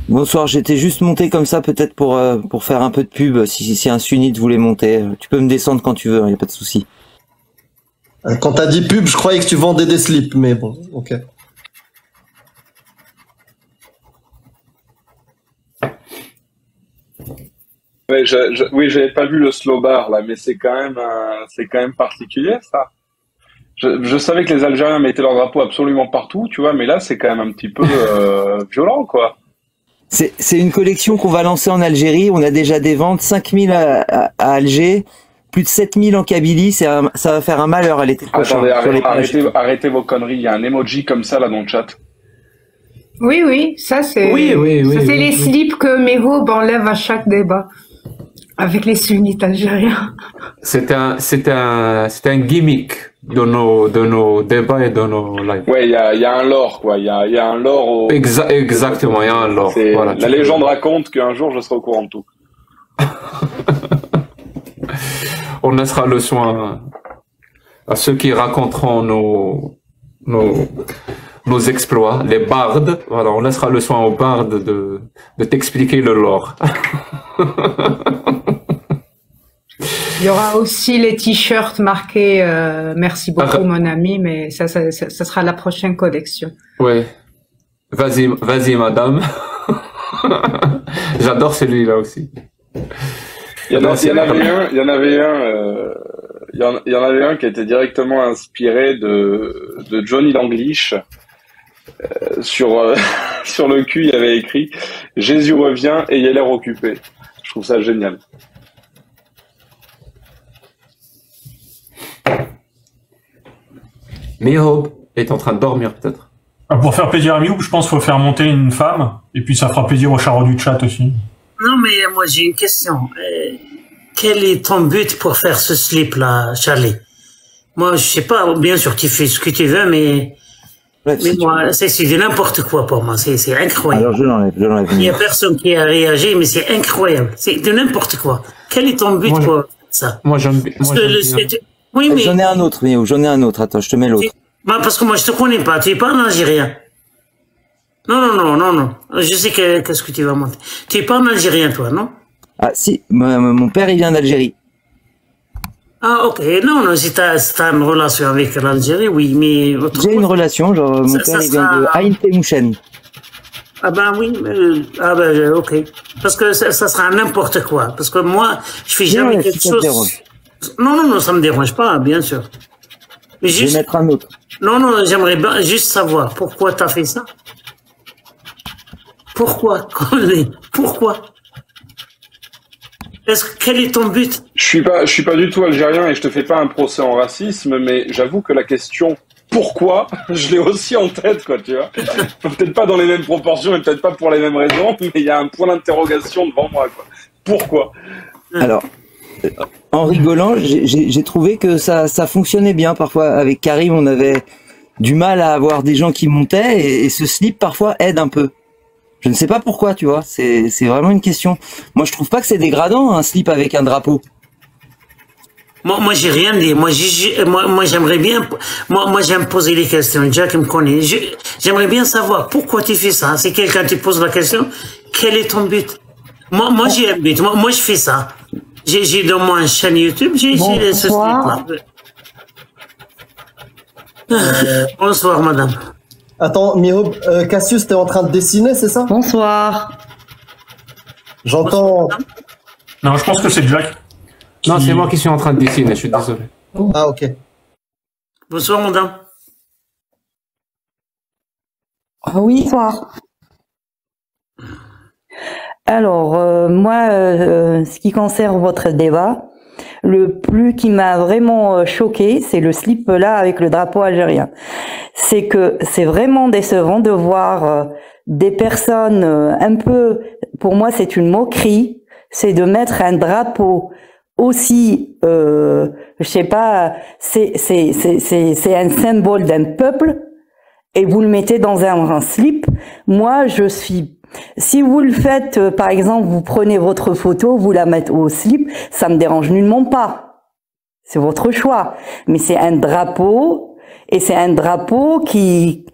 Bonsoir, j'étais juste monté comme ça peut-être pour faire un peu de pub si un sunnite voulait monter. Tu peux me descendre quand tu veux, il n'y a pas de souci. Quand t'as dit pub, je croyais que tu vendais des slips, mais bon, ok. Ouais, oui, j'avais pas vu le slow bar là, mais c'est quand même particulier ça. Je savais que les Algériens mettaient leur drapeau absolument partout, tu vois, mais là c'est quand même un petit peu violent, quoi. C'est une collection qu'on va lancer en Algérie. On a déjà des ventes, 5000 à Alger, plus de 7000 en Kabylie. Ça va faire un malheur à l'été prochain. Attendez, arrêtez vos conneries. Il y a un emoji comme ça là dans le chat. Oui, ça c'est. Oui, c'est les slips que Meho enlève à chaque débat avec les sunnites algériens. C'est un gimmick de nos débats et de nos lives. Ouais, il y a un lore, quoi. Il y a un lore. Exactement, il y a un lore. Voilà, la légende raconte qu'un jour je serai au courant de tout. On laissera le soin à ceux qui raconteront nos exploits, les bardes. Voilà, on laissera le soin aux bardes de t'expliquer le lore. Il y aura aussi les t-shirts marqués merci beaucoup mon ami, mais ça sera la prochaine collection. Oui. Vas-y madame. J'adore celui-là aussi. Il y en avait un qui était directement inspiré de Johnny Langlish. Sur le cul, il y avait écrit Jésus revient et il a l'air occupé. Je trouve ça génial. Mihoub est en train de dormir, peut-être. Pour faire plaisir à Mioub, je pense qu'il faut faire monter une femme, et puis ça fera plaisir aux charros du chat aussi. Non, mais moi j'ai une question. Quel est ton but pour faire ce slip-là, Charlie? Moi, je sais pas, bien sûr, tu fais ce que tu veux, mais moi, c'est de n'importe quoi pour moi, c'est incroyable. Alors je l'enlève. Il y a personne qui a réagi, mais c'est incroyable. C'est de n'importe quoi. Quel est ton but pour ça? Moi, j'aime bien. Oui, mais... J'en ai un autre, Mio, j'en ai un autre. Attends, je te mets l'autre. Parce que moi, je te connais pas. Tu es pas un Algérien. Non. Je sais qu'est-ce que tu vas monter. Tu es pas un Algérien, toi, non? Ah, si. Mon père, il vient d'Algérie. Ah, ok. Non, si t'as une relation avec l'Algérie, oui, mais... J'ai une relation, genre, mon père, il vient de Ain Temouchen. Ah ben oui, ok. Parce que ça sera n'importe quoi. Parce que moi, je fais jamais quelque chose... Non, ça me dérange pas, bien sûr. Mais juste... Je vais mettre un autre. Non, j'aimerais juste savoir pourquoi t'as fait ça. Pourquoi? Quel est ton but? Je suis pas du tout algérien et je te fais pas un procès en racisme, mais j'avoue que la question pourquoi, je l'ai aussi en tête, quoi, tu vois. Peut-être pas dans les mêmes proportions et peut-être pas pour les mêmes raisons, mais il y a un point d'interrogation devant moi, quoi. Pourquoi? Alors, en rigolant, j'ai trouvé que ça fonctionnait bien. Parfois, avec Karim, on avait du mal à avoir des gens qui montaient et ce slip, parfois, aide un peu. Je ne sais pas pourquoi, tu vois. C'est vraiment une question. Moi, je trouve pas que c'est dégradant, un slip avec un drapeau. Moi, j'ai rien dit. Moi, j'aimerais bien. Moi, j'aime poser des questions. Jack me connaît. J'aimerais bien savoir pourquoi tu fais ça. Si quelqu'un te pose la question, quel est ton but? Moi, j'ai un but. Moi, je fais ça. J'ai dans moi une chaîne YouTube. J'ai ce slip-là. Bonsoir, madame. Attends, Mihoub, Cassius, t'es en train de dessiner, c'est ça? Bonsoir. J'entends... Non, je pense que c'est Jack. Non, c'est moi qui suis en train de dessiner, je suis désolé. Ah, ok. Bonsoir, madame. Oui, bonsoir. Alors, moi, ce qui concerne votre débat, le plus qui m'a vraiment choqué, c'est le slip là avec le drapeau algérien. C'est que c'est vraiment décevant de voir des personnes un peu, pour moi c'est une moquerie, c'est de mettre un drapeau aussi, je sais pas, c'est un symbole d'un peuple et vous le mettez dans un slip. Moi si vous le faites, par exemple, vous prenez votre photo, vous la mettez au slip, ça me dérange nullement pas. C'est votre choix. Mais c'est un drapeau, et c'est un drapeau qui,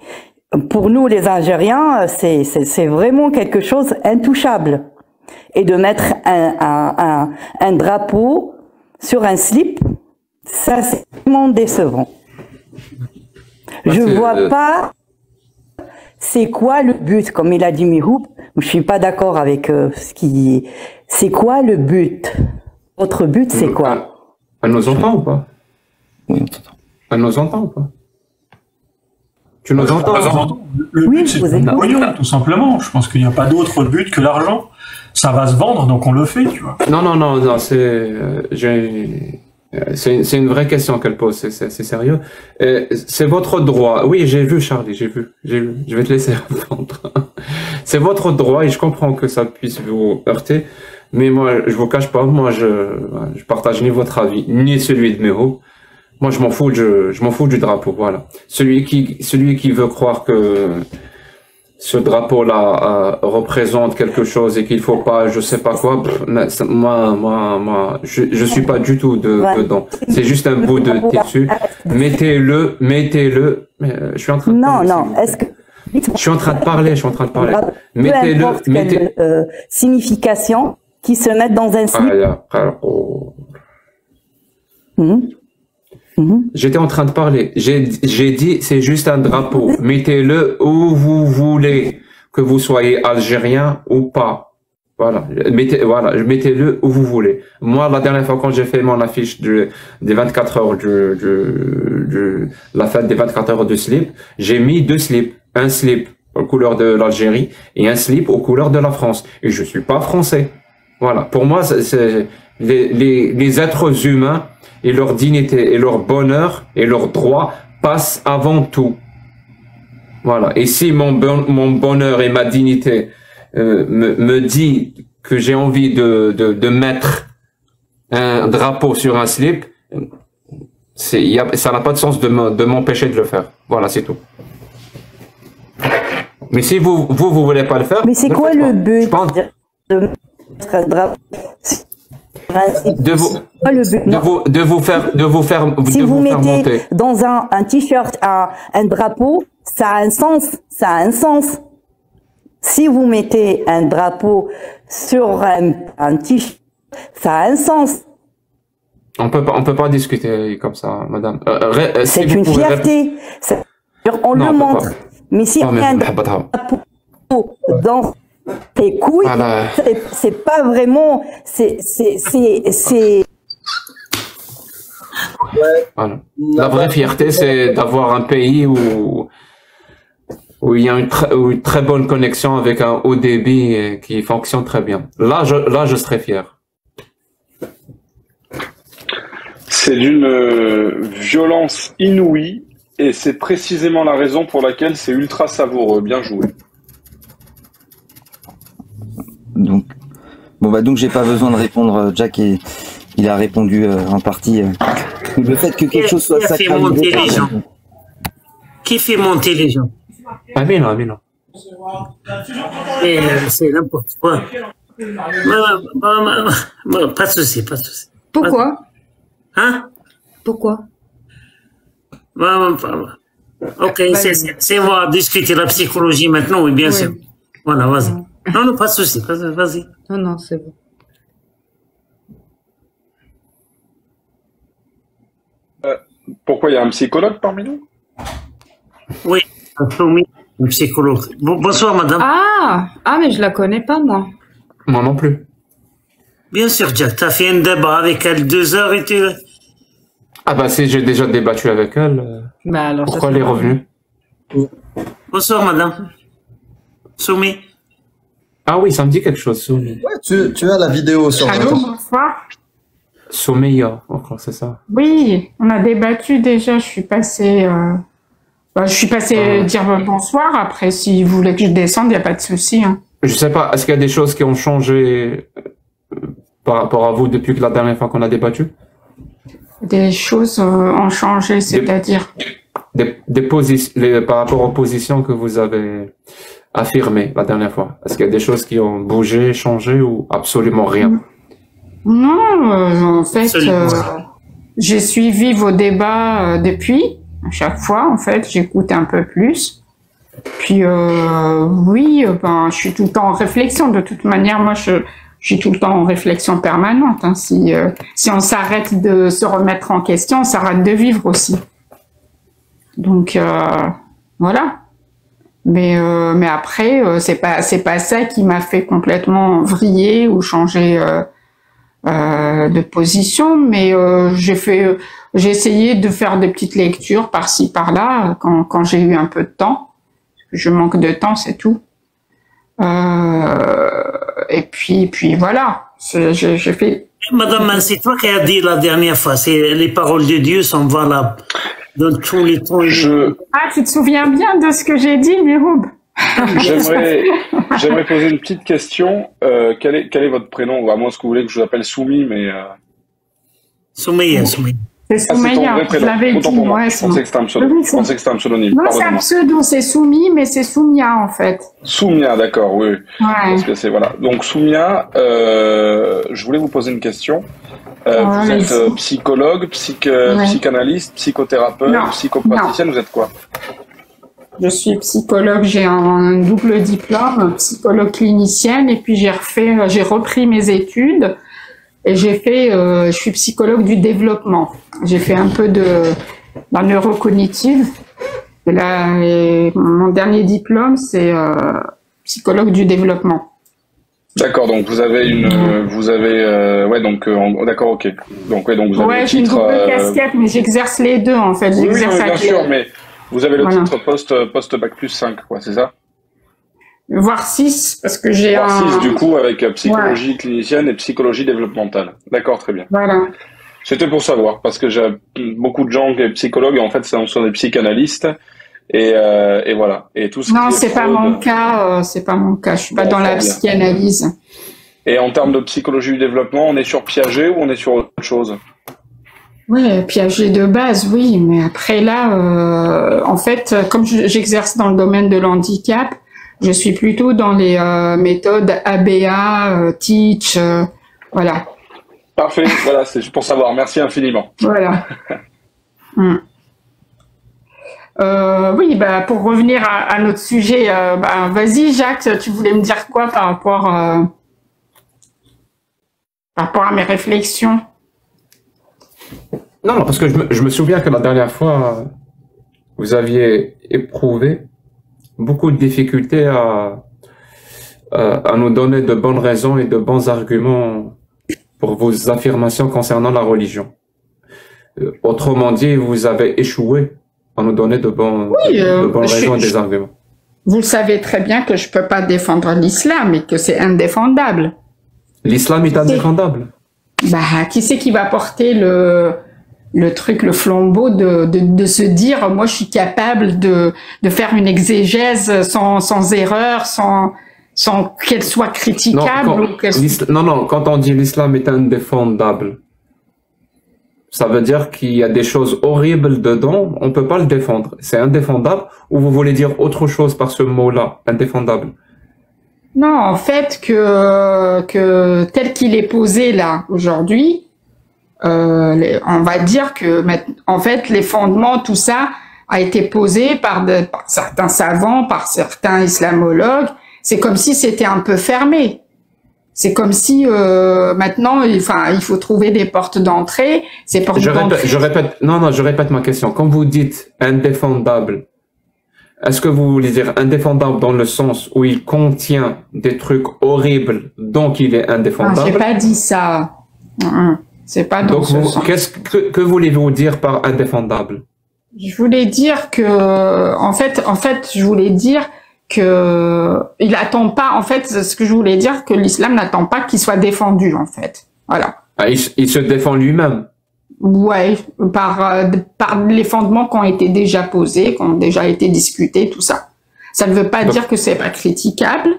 pour nous les Algériens, c'est vraiment quelque chose intouchable. Et de mettre un drapeau sur un slip, ça c'est vraiment décevant. Je vois pas c'est quoi le but, comme il a dit Mihoub. Je suis pas d'accord avec ce qu'il dit. C'est quoi le but? Votre but, c'est quoi? Elle nous entend ou pas? Oui, elle nous entend ou pas? Tu nous entends? Le but, c'est le pognon, tout simplement. Je pense qu'il n'y a pas d'autre but que l'argent. Ça va se vendre, donc on le fait, tu vois. Non, c'est une vraie question qu'elle pose, c'est sérieux. C'est votre droit. Oui, j'ai vu, Charlie, j'ai vu. Je vais te laisser répondre. C'est votre droit et je comprends que ça puisse vous heurter, mais moi, je vous cache pas, moi, je partage ni votre avis, ni celui de Mihoub. Moi, je m'en fous du drapeau, voilà. Celui qui veut croire que ce drapeau-là représente quelque chose et qu'il faut pas, je sais pas quoi, moi, je suis pas du tout dedans. C'est juste un bout de tissu. Mettez-le. Je suis en train de parler. Non. Est-ce que je suis en train de parler. Mettez-le. Signification qui se met dans un slip. J'étais en train de parler. J'ai dit, c'est juste un drapeau. Mettez-le où vous voulez, que vous soyez algérien ou pas. Voilà. Mettez-le où vous voulez. Moi, la dernière fois quand j'ai fait mon affiche des 24 heures la fête des 24 heures de slip, j'ai mis 2 slips. Un slip aux couleurs de l'Algérie et un slip aux couleurs de la France. Et je suis pas français. Voilà. Pour moi, c'est les êtres humains et leur dignité et leur bonheur et leur droit passe avant tout. Voilà. Et si mon bonheur et ma dignité me dit que j'ai envie de mettre un drapeau sur un slip, ça n'a pas de sens de m'empêcher de le faire. Voilà, c'est tout. Mais si vous voulez pas le faire. Mais c'est quoi le but de mettre un drapeau? De vous faire si vous mettez monter. dans un t-shirt un drapeau, ça a un sens, ça a un sens. Si vous mettez un drapeau sur un t-shirt, ça a un sens. On peut pas discuter comme ça, madame. C'est une fierté. On le montre. Mais si on a un drapeau dans tes couilles, c'est pas vraiment, Voilà. La vraie fierté, c'est d'avoir un pays où il y a une très bonne connexion avec un haut débit qui fonctionne très bien. Là, je serais fier. C'est d'une violence inouïe et c'est précisément la raison pour laquelle c'est ultra savoureux. Bien joué. Donc, donc j'ai pas besoin de répondre. Jack, il a répondu en partie. Le fait que quelque chose soit sacralisé. Qui fait monter les gens? Amina. C'est n'importe quoi. Pas de souci. Pourquoi? Hein? Pourquoi? Ok, c'est on va discuter la psychologie maintenant, oui, bien sûr. Voilà, vas-y. Non, pas de souci, vas-y. Non, c'est bon. Pourquoi il y a un psychologue parmi nous? Oui, un psychologue. Bonsoir, madame. Mais je la connais pas, moi. Moi non plus. Bien sûr, Jack, tu as fait un débat avec elle 2 heures et tu... Si j'ai déjà débattu avec elle, alors pourquoi elle est revenue? Bonsoir, madame. Soumi. Ah oui, ça me dit quelque chose, Soumi. Ouais, tu as la vidéo sur... Allô, bonsoir. Soumeya, encore, c'est ça? Oui, on a débattu déjà, je suis passée dire bonsoir. Après, si vous voulez que je descende, il n'y a pas de souci. Hein. Je sais pas, est-ce qu'il y a des choses qui ont changé par rapport à vous depuis que la dernière fois qu'on a débattu? Des choses ont changé, c'est-à-dire par rapport aux positions que vous avez affirmées la dernière fois. Est-ce qu'il y a des choses qui ont bougé, changé ou absolument rien? Non, en fait, j'ai suivi vos débats depuis. À chaque fois, en fait, j'écoute un peu plus. Puis, oui, je suis tout le temps en réflexion. De toute manière, moi, je suis tout le temps en réflexion permanente. Hein. Si on s'arrête de se remettre en question, on s'arrête de vivre aussi. Donc, voilà. Mais après, c'est pas ça qui m'a fait complètement vriller ou changer de position. Mais j'ai essayé de faire des petites lectures par-ci par-là quand j'ai eu un peu de temps. Je manque de temps, c'est tout. Et puis voilà, j'ai fait... Madame, c'est toi qui as dit la dernière fois, les paroles de Dieu sont valables dans tous les temps. Ah, tu te souviens bien de ce que j'ai dit, Miroub? J'aimerais poser une petite question. Quel est votre prénom? À moins que vous voulez que je vous appelle Soumi, mais... Soumeya. C'est Soumeya, je l'avais dit. Je pensais que c'était un pseudonyme. Non, c'est un pseudo, c'est Soumi, mais c'est Soumia en fait. Soumia, d'accord, oui. Ouais. Parce que c'est, voilà. Donc Soumia, je voulais vous poser une question. Vous êtes psychologue, psychanalyste, psychothérapeute, psychopraticienne, vous êtes quoi? Je suis psychologue, j'ai un double diplôme, psychologue clinicienne, et puis j'ai repris mes études. Et je suis psychologue du développement. J'ai fait un peu de la neurocognitive. Et là, mon dernier diplôme, c'est psychologue du développement. D'accord, donc vous avez d'accord, ok. Donc vous avez j'ai une double casquette, mais j'exerce les deux en fait. Oui, bien sûr, mais vous avez le titre post bac plus 5, quoi, c'est ça? Voire 6, parce que j'ai Voire 6, du coup, avec psychologie clinicienne et psychologie développementale. D'accord, très bien. Voilà. C'était pour savoir, parce que j'ai beaucoup de gens, des psychologues, en fait, ce sont des psychanalystes. Et voilà. Et tout ce Non, qui est c'est pas mon cas. C'est pas mon cas. Je suis pas dans la psychanalyse. Et en termes de psychologie du développement, on est sur Piaget ou on est sur autre chose? Oui, Piaget de base, oui. Mais après là, en fait, comme j'exerce dans le domaine de l'handicap, je suis plutôt dans les méthodes ABA, Teach, voilà. Parfait. Voilà, c'est juste pour savoir. Merci infiniment. Voilà. Oui, bah, pour revenir à notre sujet, bah, vas-y Jacques, tu voulais me dire quoi par rapport à mes réflexions? Non, parce que je me souviens que la dernière fois, vous aviez éprouvé beaucoup de difficultés à nous donner de bonnes raisons et de bons arguments pour vos affirmations concernant la religion. Autrement dit, vous avez échoué à nous donner de bonnes raisons et des arguments. Vous le savez très bien que je peux pas défendre l'islam et que c'est indéfendable. L'islam est indéfendable. Bah, qui c'est qui va porter le truc, le flambeau de se dire, moi je suis capable de faire une exégèse sans erreur, sans qu'elle soit critiquable. Non, quand on dit l'islam est indéfendable, ça veut dire qu'il y a des choses horribles dedans, on peut pas le défendre. C'est indéfendable, ou vous voulez dire autre chose par ce mot-là, indéfendable? Non, en fait, que tel qu'il est posé là, aujourd'hui, on va dire que, en fait, les fondements, tout ça, a été posé par certains savants, par certains islamologues. C'est comme si c'était un peu fermé. C'est comme si maintenant, il faut trouver des portes d'entrée. Ces portes d'entrée. Je répète ma question. Quand vous dites indéfendable, est-ce que vous voulez dire indéfendable dans le sens où il contient des trucs horribles, donc il est indéfendable? J'ai pas dit ça. C'est pas dans ce sens. Que voulez-vous dire par indéfendable? Je voulais dire que, en fait, je voulais dire que il attend pas, en fait, ce que je voulais dire, que l'islam n'attend pas qu'il soit défendu, en fait. Voilà. Ah, il se défend lui-même. Ouais, par les fondements qui ont été déjà posés, qui ont déjà été discutés, tout ça. Ça ne veut pas dire que c'est pas critiquable,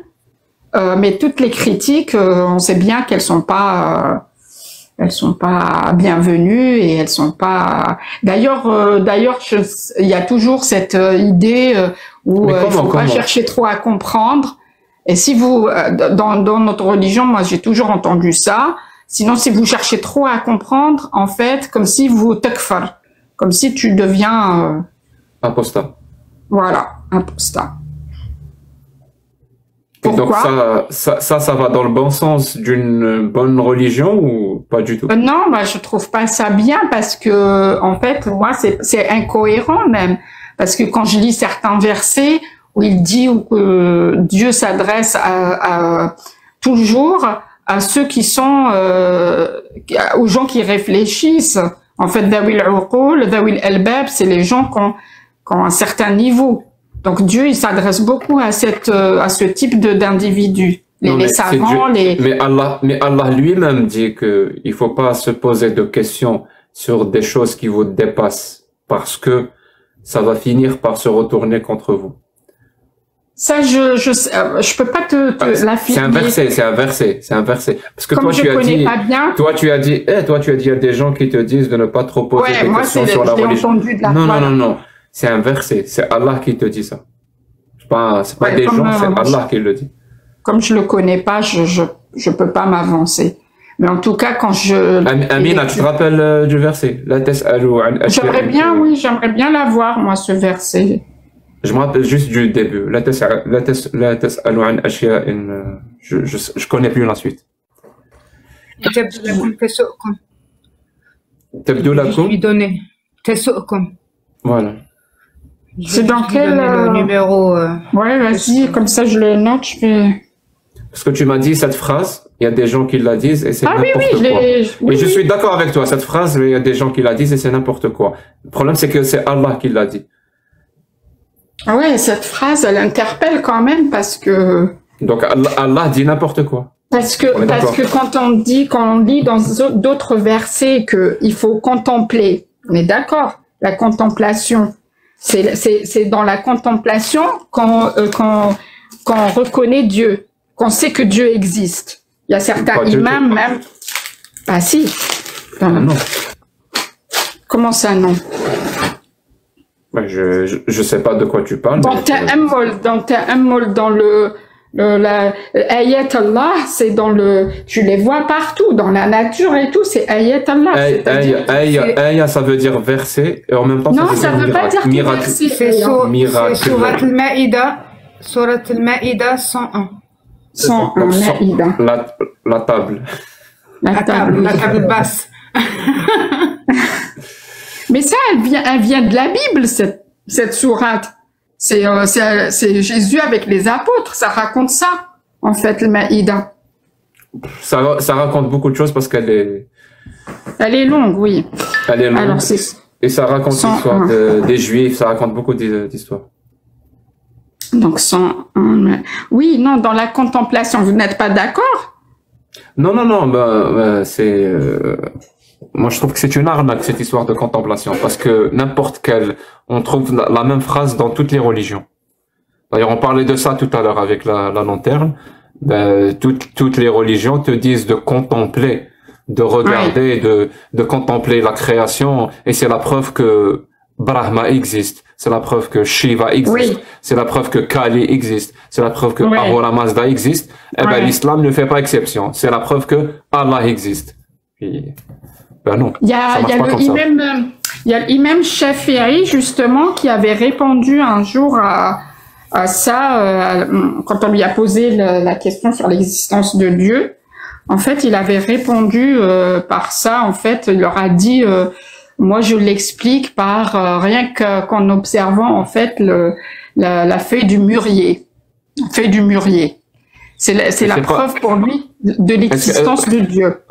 mais toutes les critiques, on sait bien qu'elles sont pas bienvenues et elles sont pas. D'ailleurs, il y a toujours cette idée où il faut pas chercher trop à comprendre. Et si vous, dans notre religion, moi j'ai toujours entendu ça. Sinon, si vous cherchez trop à comprendre, en fait, comme si vous takfar, comme si tu deviens apostat. Voilà, apostat. Pourquoi? Donc ça va dans le bon sens d'une bonne religion ou pas du tout? Non, bah je trouve pas ça bien parce que en fait, moi c'est incohérent même, parce que quand je lis certains versets où il dit que Dieu s'adresse à toujours à ceux qui sont aux gens qui réfléchissent. En fait, Dawil Uqul, Dawil Albab, c'est les gens qui ont un certain niveau. Donc Dieu, il s'adresse beaucoup à ce type d'individus. Les savants, Mais Allah lui-même dit que il faut pas se poser de questions sur des choses qui vous dépassent, parce que ça va finir par se retourner contre vous. Ça, je peux pas te l'affirmer. C'est un verset. Parce que comme toi, tu as dit, toi, tu as dit, il y a des gens qui te disent de ne pas trop poser des questions sur la religion. Non. C'est un verset. C'est Allah qui te dit ça. C'est pas des gens, c'est Allah qui le dit. Comme je le connais pas, je peux pas m'avancer. Mais en tout cas, quand Amina, tu te rappelles du verset? J'aimerais bien l'avoir, moi, ce verset. Je me rappelle juste du début. Je connais plus la suite. Voilà. C'est dans quel numéro Ouais, vas-y, comme ça je le note. Parce que tu m'as dit cette phrase, il y a des gens qui la disent et c'est n'importe quoi. Je suis d'accord avec toi, cette phrase, il y a des gens qui la disent et c'est n'importe quoi. Le problème, c'est que c'est Allah qui l'a dit. Ah ouais, cette phrase, elle interpelle quand même parce que... Donc Allah dit n'importe quoi. Parce que quand on lit dans d'autres versets qu'il faut contempler, on est d'accord, la contemplation, c'est dans la contemplation qu'on reconnaît Dieu, qu'on sait que Dieu existe. Il y a certains imams même. Ah si. Non. Comment ça non? Je sais pas de quoi tu parles. Dans Ta'ammul, dans la ayat Allah, c'est dans je les vois partout, dans la nature et tout, c'est ayat Allah. Ayat, ça veut dire verset, et en même temps, ça veut pas dire miracle. C'est Surat al-Ma'ida, Surat al-Ma'ida 101. 101, Ma'ida. La table. La table basse. Mais ça, elle vient de la Bible, cette sourate. C'est Jésus avec les apôtres, ça raconte ça, en fait, le Maïda. Ça raconte beaucoup de choses parce qu'elle est... Elle est longue, oui. Elle est longue. Alors, et ça raconte l'histoire des Juifs, ça raconte beaucoup d'histoires. Donc, oui, non, dans la contemplation, vous n'êtes pas d'accord? Non, c'est... Moi, je trouve que c'est une arnaque, cette histoire de contemplation, parce que n'importe quelle, on trouve la même phrase dans toutes les religions. D'ailleurs, on parlait de ça tout à l'heure avec la lanterne. Toutes les religions te disent de contempler, de regarder, de contempler la création, et c'est la preuve que Brahma existe, c'est la preuve que Shiva existe, c'est la preuve que Kali existe, c'est la preuve que Ahura Mazda existe. Eh ben, l'islam ne fait pas exception. C'est la preuve que Allah existe. Puis, non. Il y a l'imam Shafi'i, justement, qui avait répondu un jour à ça, quand on lui a posé la question sur l'existence de Dieu. En fait, il avait répondu par ça. En fait, il leur a dit, moi, je l'explique par rien qu'en observant, en fait, la feuille du mûrier. La feuille du mûrier. C'est la preuve pour lui de l'existence de Dieu.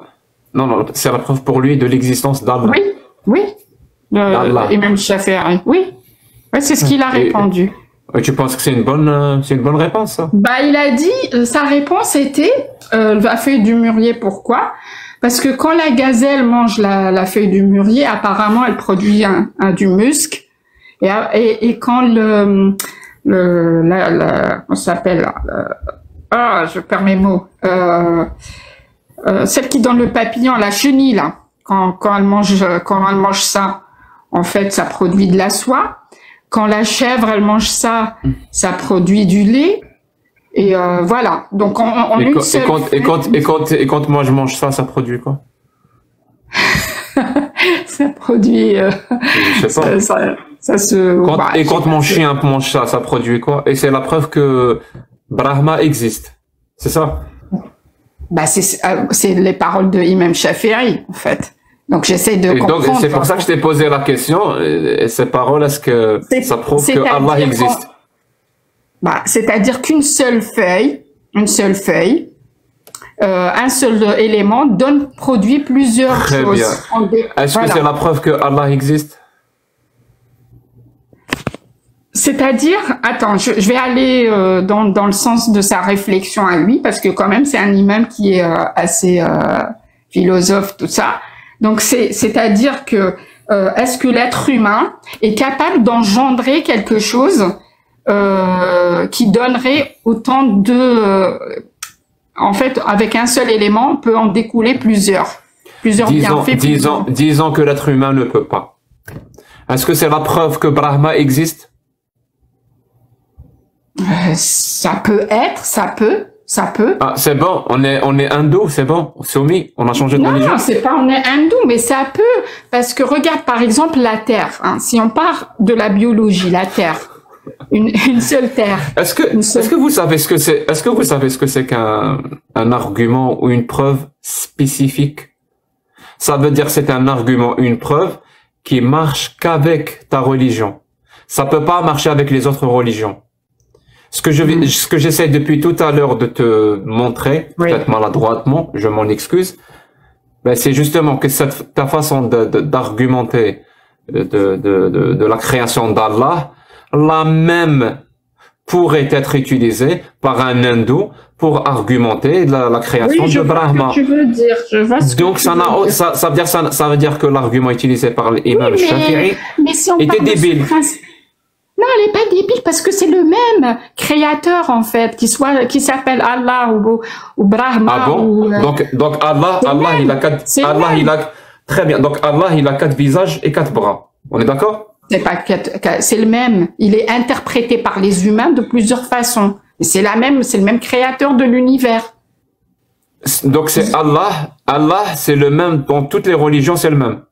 Non, c'est la preuve pour lui de l'existence d'Allah. Oui. Et même Shafi'i, oui. C'est ce qu'il a répondu. Et tu penses que c'est une bonne réponse, ça? Il a dit, sa réponse était, la feuille du mûrier, pourquoi? Parce que quand la gazelle mange la feuille du mûrier, apparemment, elle produit du musc. Et quand on s'appelle, je perds mes mots, celle qui donne le papillon, la chenille, là, quand elle mange ça, en fait, ça produit de la soie. Quand la chèvre, elle mange ça, ça produit du lait. Et voilà. Donc, et quand moi je mange ça, ça produit quoi? Ça produit... je sais pas. Ça se... quand mon chien mange ça, ça produit quoi? Et c'est la preuve que Brahma existe. C'est ça? C'est les paroles de Imam Shafi'i, en fait. Donc, j'essaie de comprendre. Donc, c'est pour ça que je t'ai posé la question. Et ces paroles, est-ce que ça prouve que Allah existe? C'est-à-dire qu'une seule feuille, un seul élément produit plusieurs choses. Très bien. Est-ce que c'est la preuve que Allah existe? C'est-à-dire, attends, je vais aller dans le sens de sa réflexion à lui, parce que quand même, c'est un imam qui est assez philosophe, tout ça. Donc, c'est-à-dire que est-ce que l'être humain est capable d'engendrer quelque chose qui donnerait autant de... en fait, avec un seul élément, on peut en découler plusieurs bienfaits. Disons que l'être humain ne peut pas. Est-ce que c'est la preuve que Brahma existe? Ça peut être, ça peut. Ah, c'est bon, on est hindou, c'est bon, soumis, on a changé de religion. Non, c'est pas on est hindou, mais ça peut, parce que regarde par exemple la Terre, si on part de la biologie, la Terre, une seule Terre. Est-ce que vous savez ce que c'est? Est-ce que vous savez ce que c'est qu'un argument ou une preuve spécifique? Ça veut dire que c'est un argument, une preuve qui marche qu'avec ta religion. Ça peut pas marcher avec les autres religions. Ce que j'essaie depuis tout à l'heure de te montrer, peut-être maladroitement, je m'en excuse, c'est justement que ta façon d'argumenter de la création d'Allah, la même pourrait être utilisé par un hindou pour argumenter la création Oui, de Brahma. tu veux dire. Je vois ce Donc que ça, tu veux dire. ça veut dire que l'argument utilisé par l'imam Oui, Shafi'i mais si on était parle de ce débile. principe- Non, elle est pas débile parce que c'est le même créateur en fait, qui s'appelle Allah ou Brahma. Ah bon? ou, Donc Allah, il a très bien. Donc Allah, il a 4 visages et 4 bras. On est d'accord? c'est le même. Il est interprété par les humains de plusieurs façons. Et c'est le même créateur de l'univers. Donc c'est Allah, c'est le même dans toutes les religions, c'est le même.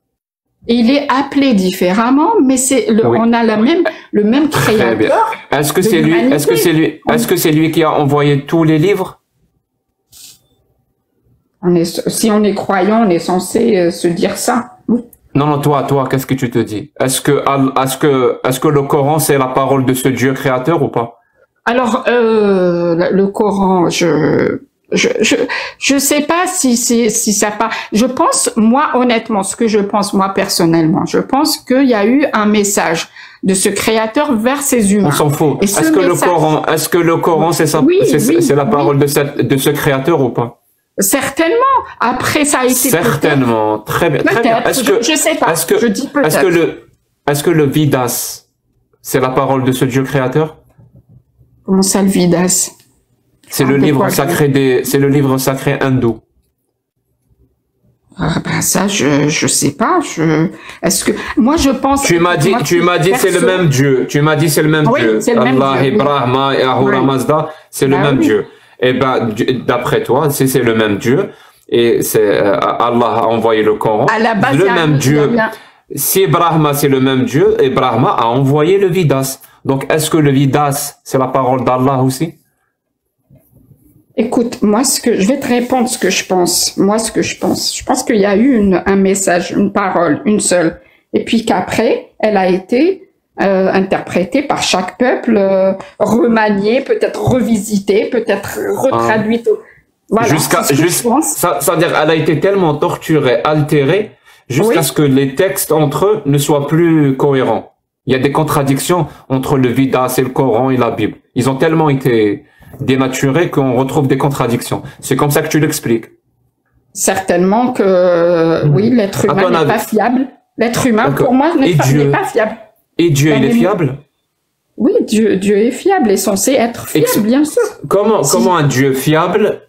Et il est appelé différemment, mais on a le même Très bien. créateur. Est-ce que de c'est lui, l'humanité. est-ce que c'est lui qui a envoyé tous les livres? Si on est croyant, on est censé se dire ça. Oui. Non, toi, qu'est-ce que tu te dis? Est-ce que le Coran, c'est la parole de ce Dieu créateur ou pas? Alors, le Coran, je sais pas si ça part. Je pense, moi, honnêtement, ce que je pense, moi, personnellement, je pense qu'il y a eu un message de ce créateur vers ces humains. On s'en fout. Est-ce que le Coran, c'est la parole de ce créateur ou pas? Certainement. Après, ça a été certainement. Très bien. Très bien. Je sais pas. Je dis peut-être. Est-ce que le Vidas, c'est la parole de ce Dieu créateur? Comment ça, le Vidas? C'est le livre sacré hindou. Ah ben ça, je sais pas. Est-ce que moi je pense. Tu m'as dit c'est le même Dieu. Tu m'as dit c'est le même Dieu. Allah et Brahma et Ahura Mazda, c'est le même Dieu. Et ben d'après toi, c'est le même Dieu et c'est Allah a envoyé le Coran. À la base, le même Dieu. Si Brahma c'est le même Dieu et Brahma a envoyé le Vidas. Donc est-ce que le Vidas c'est la parole d'Allah aussi? Écoute, je vais te répondre ce que je pense. Moi, ce que je pense qu'il y a eu un message, une parole, une seule, et puis qu'après, elle a été interprétée par chaque peuple, remaniée, peut-être revisitée, peut-être retraduite. Voilà. Ça veut dire, elle a été tellement torturée, altérée, jusqu'à ce que les textes entre eux ne soient plus cohérents. Il y a des contradictions entre le Vidas et le Coran et la Bible. Ils ont tellement été dénaturés qu'on retrouve des contradictions. C'est comme ça que tu l'expliques. Certainement que oui, l'être humain n'est pas fiable. L'être humain, pour moi, n'est pas fiable. Et Dieu, il est fiable? Oui, Dieu est fiable, est censé être fiable, bien sûr. Comment un Dieu fiable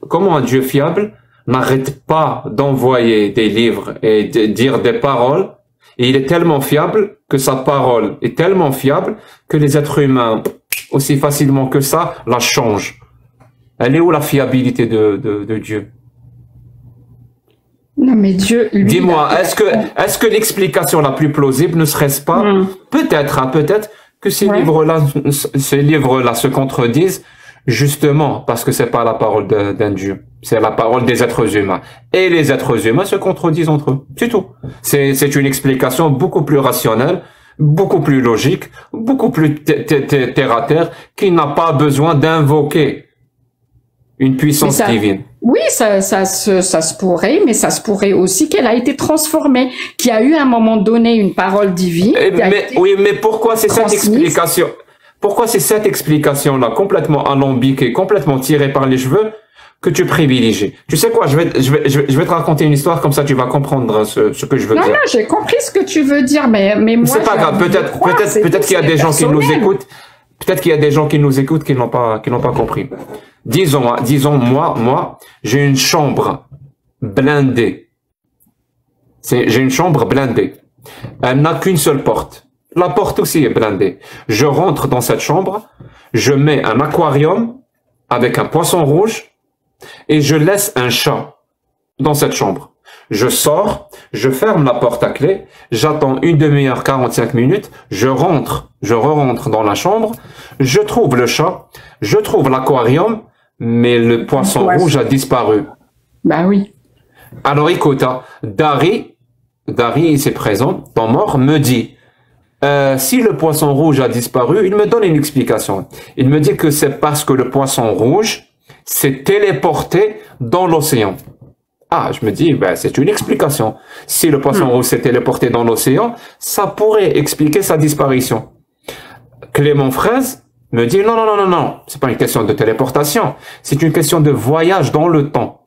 n'arrête pas d'envoyer des livres et de dire des paroles, et il est tellement fiable que sa parole est tellement fiable que les êtres humains, aussi facilement que ça, la changent. Elle est où la fiabilité de Dieu? Non, mais Dieu, lui, dis-moi, est-ce que l'explication la plus plausible ne serait-ce pas, peut-être que ces livres-là se contredisent, justement, parce que c'est pas la parole d'un Dieu. C'est la parole des êtres humains. Et les êtres humains se contredisent entre eux. C'est tout. C'est une explication beaucoup plus rationnelle, beaucoup plus logique, beaucoup plus terre à terre, qui n'a pas besoin d'invoquer une puissance divine. Oui, ça se pourrait, mais ça se pourrait aussi qu'elle a été transformée, qu'il y a eu à un moment donné une parole divine. Mais pourquoi c'est cette explication? Pourquoi c'est cette explication-là, complètement alambiquée, complètement tirée par les cheveux, que tu privilégies? Tu sais quoi, je vais te raconter une histoire, comme ça tu vas comprendre ce que je veux dire. Non, j'ai compris ce que tu veux dire, mais moi... C'est pas grave, peut-être qu'il y a des gens qui nous écoutent, peut-être qu'il y a des gens qui nous écoutent qui n'ont pas compris. Disons, moi, j'ai une chambre blindée. J'ai une chambre blindée. Elle n'a qu'une seule porte. La porte aussi est blindée. Je rentre dans cette chambre, je mets un aquarium avec un poisson rouge et je laisse un chat dans cette chambre. Je sors, je ferme la porte à clé, j'attends une demi-heure, 45 minutes, je re-rentre dans la chambre, je trouve le chat, je trouve l'aquarium, mais le poisson rouge a disparu. Bah oui. Alors écoute, Dari, c'est présent, ton mort, me dit, si le poisson rouge a disparu, il me donne une explication. Il me dit que c'est parce que le poisson rouge s'est téléporté dans l'océan. Ah, je me dis, c'est une explication. Si le poisson rouge s'est téléporté dans l'océan, ça pourrait expliquer sa disparition. Clément Fraise, me dit non, non, non, non, non, c'est pas une question de téléportation, c'est une question de voyage dans le temps.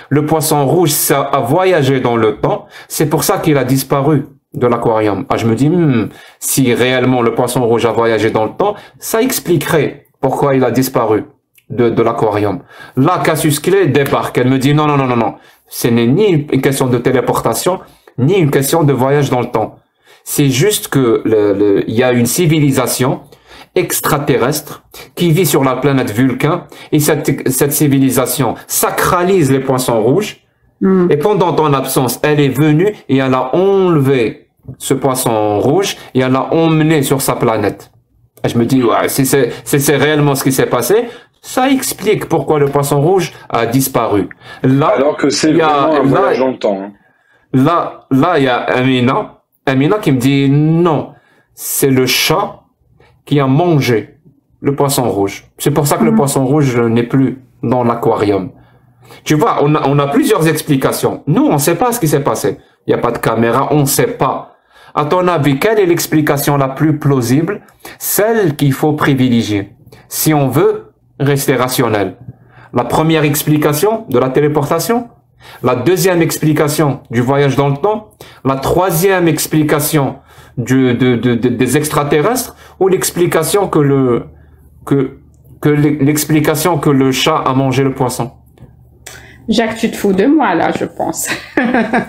Le poisson rouge, ça a voyagé dans le temps, c'est pour ça qu'il a disparu de l'aquarium. Ah, je me dis, si réellement le poisson rouge a voyagé dans le temps, ça expliquerait pourquoi il a disparu de l'aquarium. Là, Cassius Clay débarque, elle me dit non, non, non, non, non, ce n'est ni une question de téléportation, ni une question de voyage dans le temps. C'est juste que il y a une civilisation extraterrestre qui vit sur la planète Vulcain et cette civilisation sacralise les poissons rouges et pendant ton absence, elle est venue et elle a enlevé ce poisson rouge et elle l'a emmené sur sa planète. Et je me dis, ouais, si c'est réellement ce qui s'est passé, ça explique pourquoi le poisson rouge a disparu. Là, alors que c'est vraiment un voyage dans le temps. Hein. Là, il y a Amina qui me dit non, c'est le chat qui a mangé le poisson rouge. C'est pour ça que le poisson rouge n'est plus dans l'aquarium. Tu vois, on a plusieurs explications. Nous, on ne sait pas ce qui s'est passé. Il n'y a pas de caméra, on ne sait pas. À ton avis, quelle est l'explication la plus plausible? Celle qu'il faut privilégier. Si on veut rester rationnel. La première explication de la téléportation, la deuxième explication du voyage dans le temps, la troisième explication des extraterrestres, ou l'explication l'explication que le chat a mangé le poisson. Jacques, tu te fous de moi là, je pense.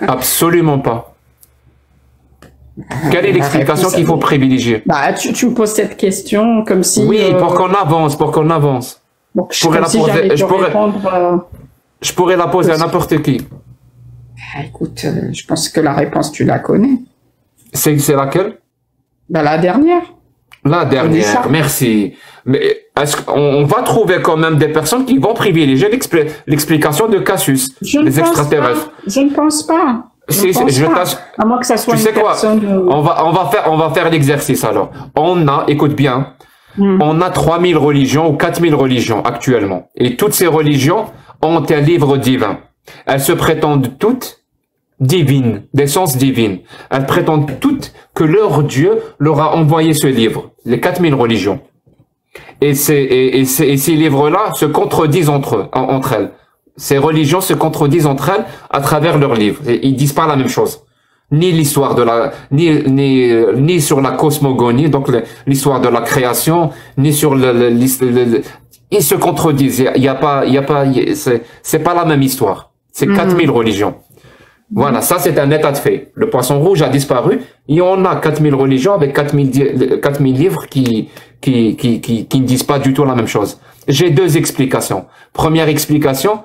Absolument pas. Quelle est l'explication qu'il faut privilégier? Bah, tu me poses cette question comme si... Oui, pour qu'on avance, Donc, je pourrais la poser à n'importe qui. Ah, écoute, je pense que la réponse, tu la connais. C'est laquelle? Bah, la dernière. La dernière, merci. Mais est-ce qu'on va trouver quand même des personnes qui vont privilégier l'explication de Cassius, les extraterrestres? Je ne pense pas. À moins que ça soit une personne... On va faire l'exercice alors. Écoute bien, on a 3000 religions ou 4000 religions actuellement. Et toutes ces religions ont un livre divin. Elles se prétendent toutes divines, d'essence divine. Elles prétendent toutes que leur Dieu leur a envoyé ce livre, les 4000 religions. Et ces livres-là se contredisent entre elles. Ces religions se contredisent entre elles à travers leurs livres. Et ils disent pas la même chose. Ni l'histoire de ni sur la cosmogonie, donc l'histoire de la création, ni sur ils se contredisent. C'est pas la même histoire. C'est 4000 religions. Voilà, ça c'est un état de fait. Le poisson rouge a disparu et on a 4000 religions avec 4000 livres qui ne disent pas du tout la même chose. J'ai deux explications. Première explication,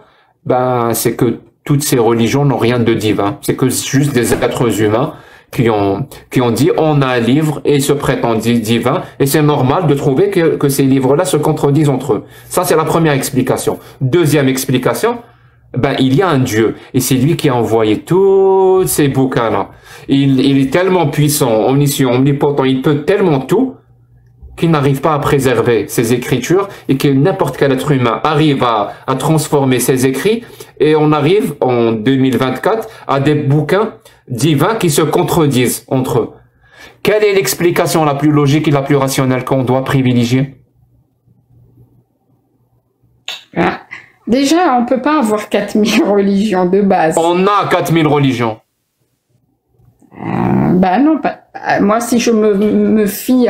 c'est que toutes ces religions n'ont rien de divin. C'est que juste des êtres humains qui ont dit on a un livre et se prétendent divin et c'est normal de trouver que ces livres-là se contredisent entre eux. Ça c'est la première explication. Deuxième explication, il y a un Dieu et c'est lui qui a envoyé tous ces bouquins-là. Il est tellement puissant, omniscient, omnipotent, il peut tellement tout qu'il n'arrive pas à préserver ses écritures et que n'importe quel être humain arrive à transformer ses écrits et on arrive en 2024 à des bouquins divins qui se contredisent entre eux. Quelle est l'explication la plus logique et la plus rationnelle qu'on doit privilégier? Déjà, on peut pas avoir 4000 religions de base. On a 4000 religions. Non, moi si je me fie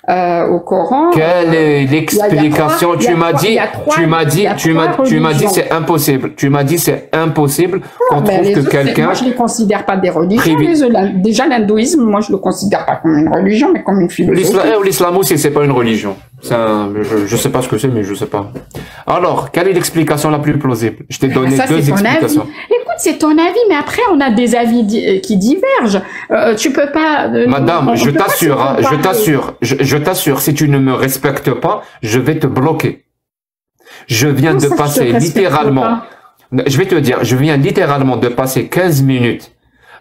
au Coran. Quelle est l'explication? Tu m'as dit c'est impossible. Tu m'as dit c'est impossible qu'on trouve que quelqu'un. Moi je les considère pas des religions. Déjà l'hindouisme, moi je le considère pas comme une religion, mais comme une philosophie. L'islam aussi c'est pas une religion. Je sais pas ce que c'est, mais je sais pas. Alors, quelle est l'explication la plus plausible? Je t'ai donné deux explications. Écoute, c'est ton avis, mais après on a des avis qui divergent. Tu peux pas. Madame, je t'assure, si tu ne me respectes pas, je vais te bloquer. Je viens de passer littéralement. Je vais te dire, je viens littéralement de passer 15 minutes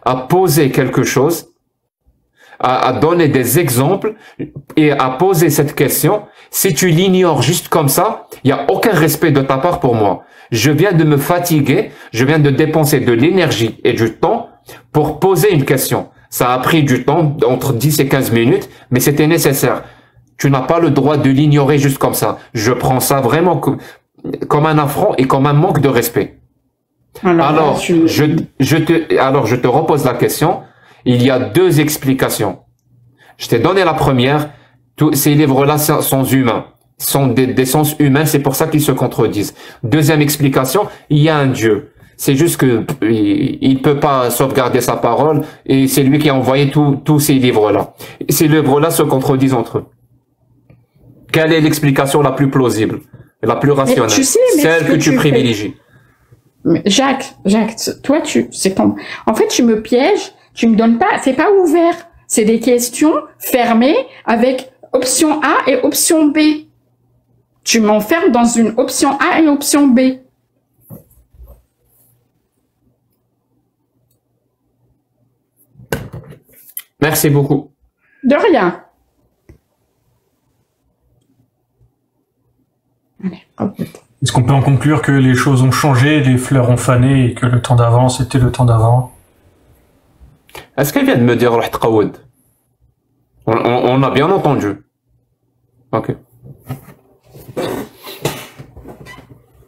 à poser quelque chose, à donner des exemples et à poser cette question. Si tu l'ignores juste comme ça, il n'y a aucun respect de ta part pour moi. Je viens de me fatiguer, je viens de dépenser de l'énergie et du temps pour poser une question. Ça a pris du temps, entre 10 et 15 minutes, mais c'était nécessaire. Tu n'as pas le droit de l'ignorer juste comme ça. Je prends ça vraiment comme un affront et comme un manque de respect. Alors, je te repose la question. Il y a deux explications. Je t'ai donné la première. Tous ces livres-là sont humains, sont des sens humains, c'est pour ça qu'ils se contredisent. Deuxième explication, il y a un Dieu. C'est juste que il peut pas sauvegarder sa parole et c'est lui qui a envoyé tous ces livres-là. Et ces livres-là se contredisent entre eux. Quelle est l'explication la plus plausible, la plus rationnelle, celle que tu privilégies? Jacques, toi, en fait, tu me pièges, tu me donnes pas, c'est pas ouvert. C'est des questions fermées avec option A et option B. Tu m'enfermes dans une option A et option B. Merci beaucoup. De rien. Est-ce qu'on peut en conclure que les choses ont changé, les fleurs ont fané et que le temps d'avant, c'était le temps d'avant? Est-ce qu'elle vient de me dire on a bien entendu. Ok.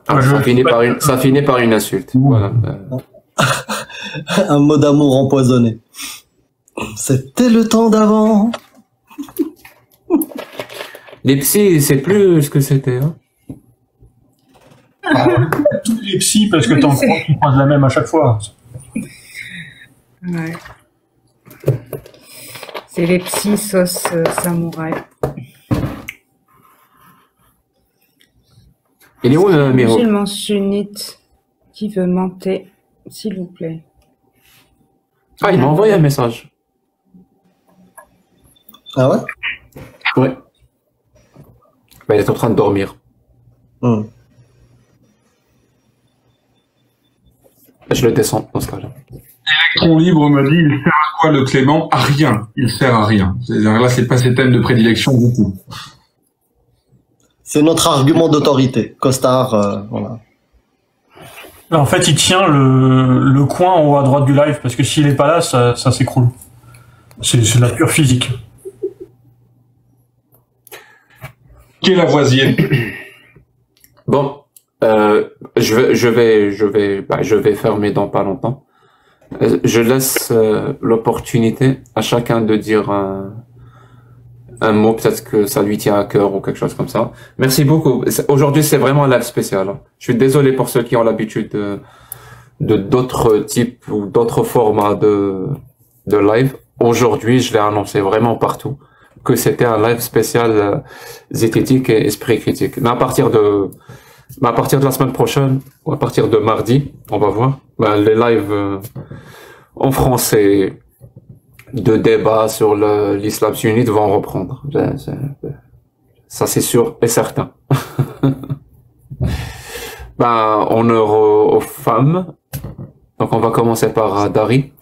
Ça finit par une insulte. Voilà. Un mot d'amour empoisonné. C'était le temps d'avant. Les psys, c'est plus ce que c'était. Hein. Tous les psys, parce que t'en crois qu'ils croisent la même à chaque fois. Ouais. C'est les psys sauce samouraï. Il est où le Miro? Musulman sunnite qui veut monter, s'il vous plaît. Ah, il m'a envoyé un message. Ah ouais? Ouais. Bah, il est en train de dormir. Je le descends dans ce cas-là. Électron Libre me dit, il sert à quoi le Clément? À rien. Il sert à rien. Là, c'est pas ses thèmes de prédilection du tout. C'est notre argument d'autorité. Costard, voilà. En fait, il tient le coin en haut à droite du live, parce que s'il est pas là, ça s'écroule. C'est de la pure physique. Qui est Lavoisier? Bon, je vais fermer dans pas longtemps. Je laisse l'opportunité à chacun de dire un mot, peut-être que ça lui tient à cœur ou quelque chose comme ça. Merci beaucoup. Aujourd'hui, c'est vraiment un live spécial. Je suis désolé pour ceux qui ont l'habitude de d'autres types ou d'autres formats de live. Aujourd'hui, je l'ai annoncé vraiment partout que c'était un live spécial zététique et esprit critique. Mais à partir de la semaine prochaine, ou à partir de mardi, on va voir, les lives en français de débat sur l'islam sunnite vont reprendre. Ça, c'est sûr et certain. Honneur aux femmes. Donc, on va commencer par Dari.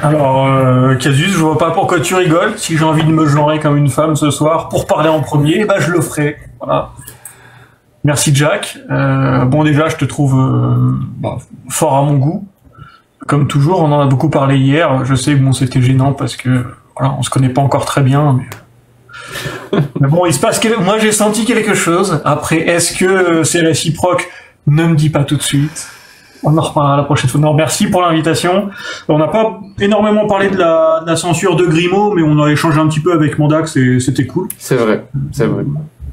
Alors, Casus, je vois pas pourquoi tu rigoles. Si j'ai envie de me genrer comme une femme ce soir pour parler en premier, je le ferai. Voilà. Merci Jack. Déjà, je te trouve fort à mon goût. Comme toujours, on en a beaucoup parlé hier. Je sais que c'était gênant parce que on se connaît pas encore très bien. Mais bon, il se passe moi j'ai senti quelque chose. Après, est-ce que c'est réciproque? Ne me dis pas tout de suite. On en reparlera la prochaine fois. Non, merci pour l'invitation. On n'a pas énormément parlé de la censure de Grimaud, mais on a échangé un petit peu avec Mandax et c'était cool. C'est vrai, c'est vrai.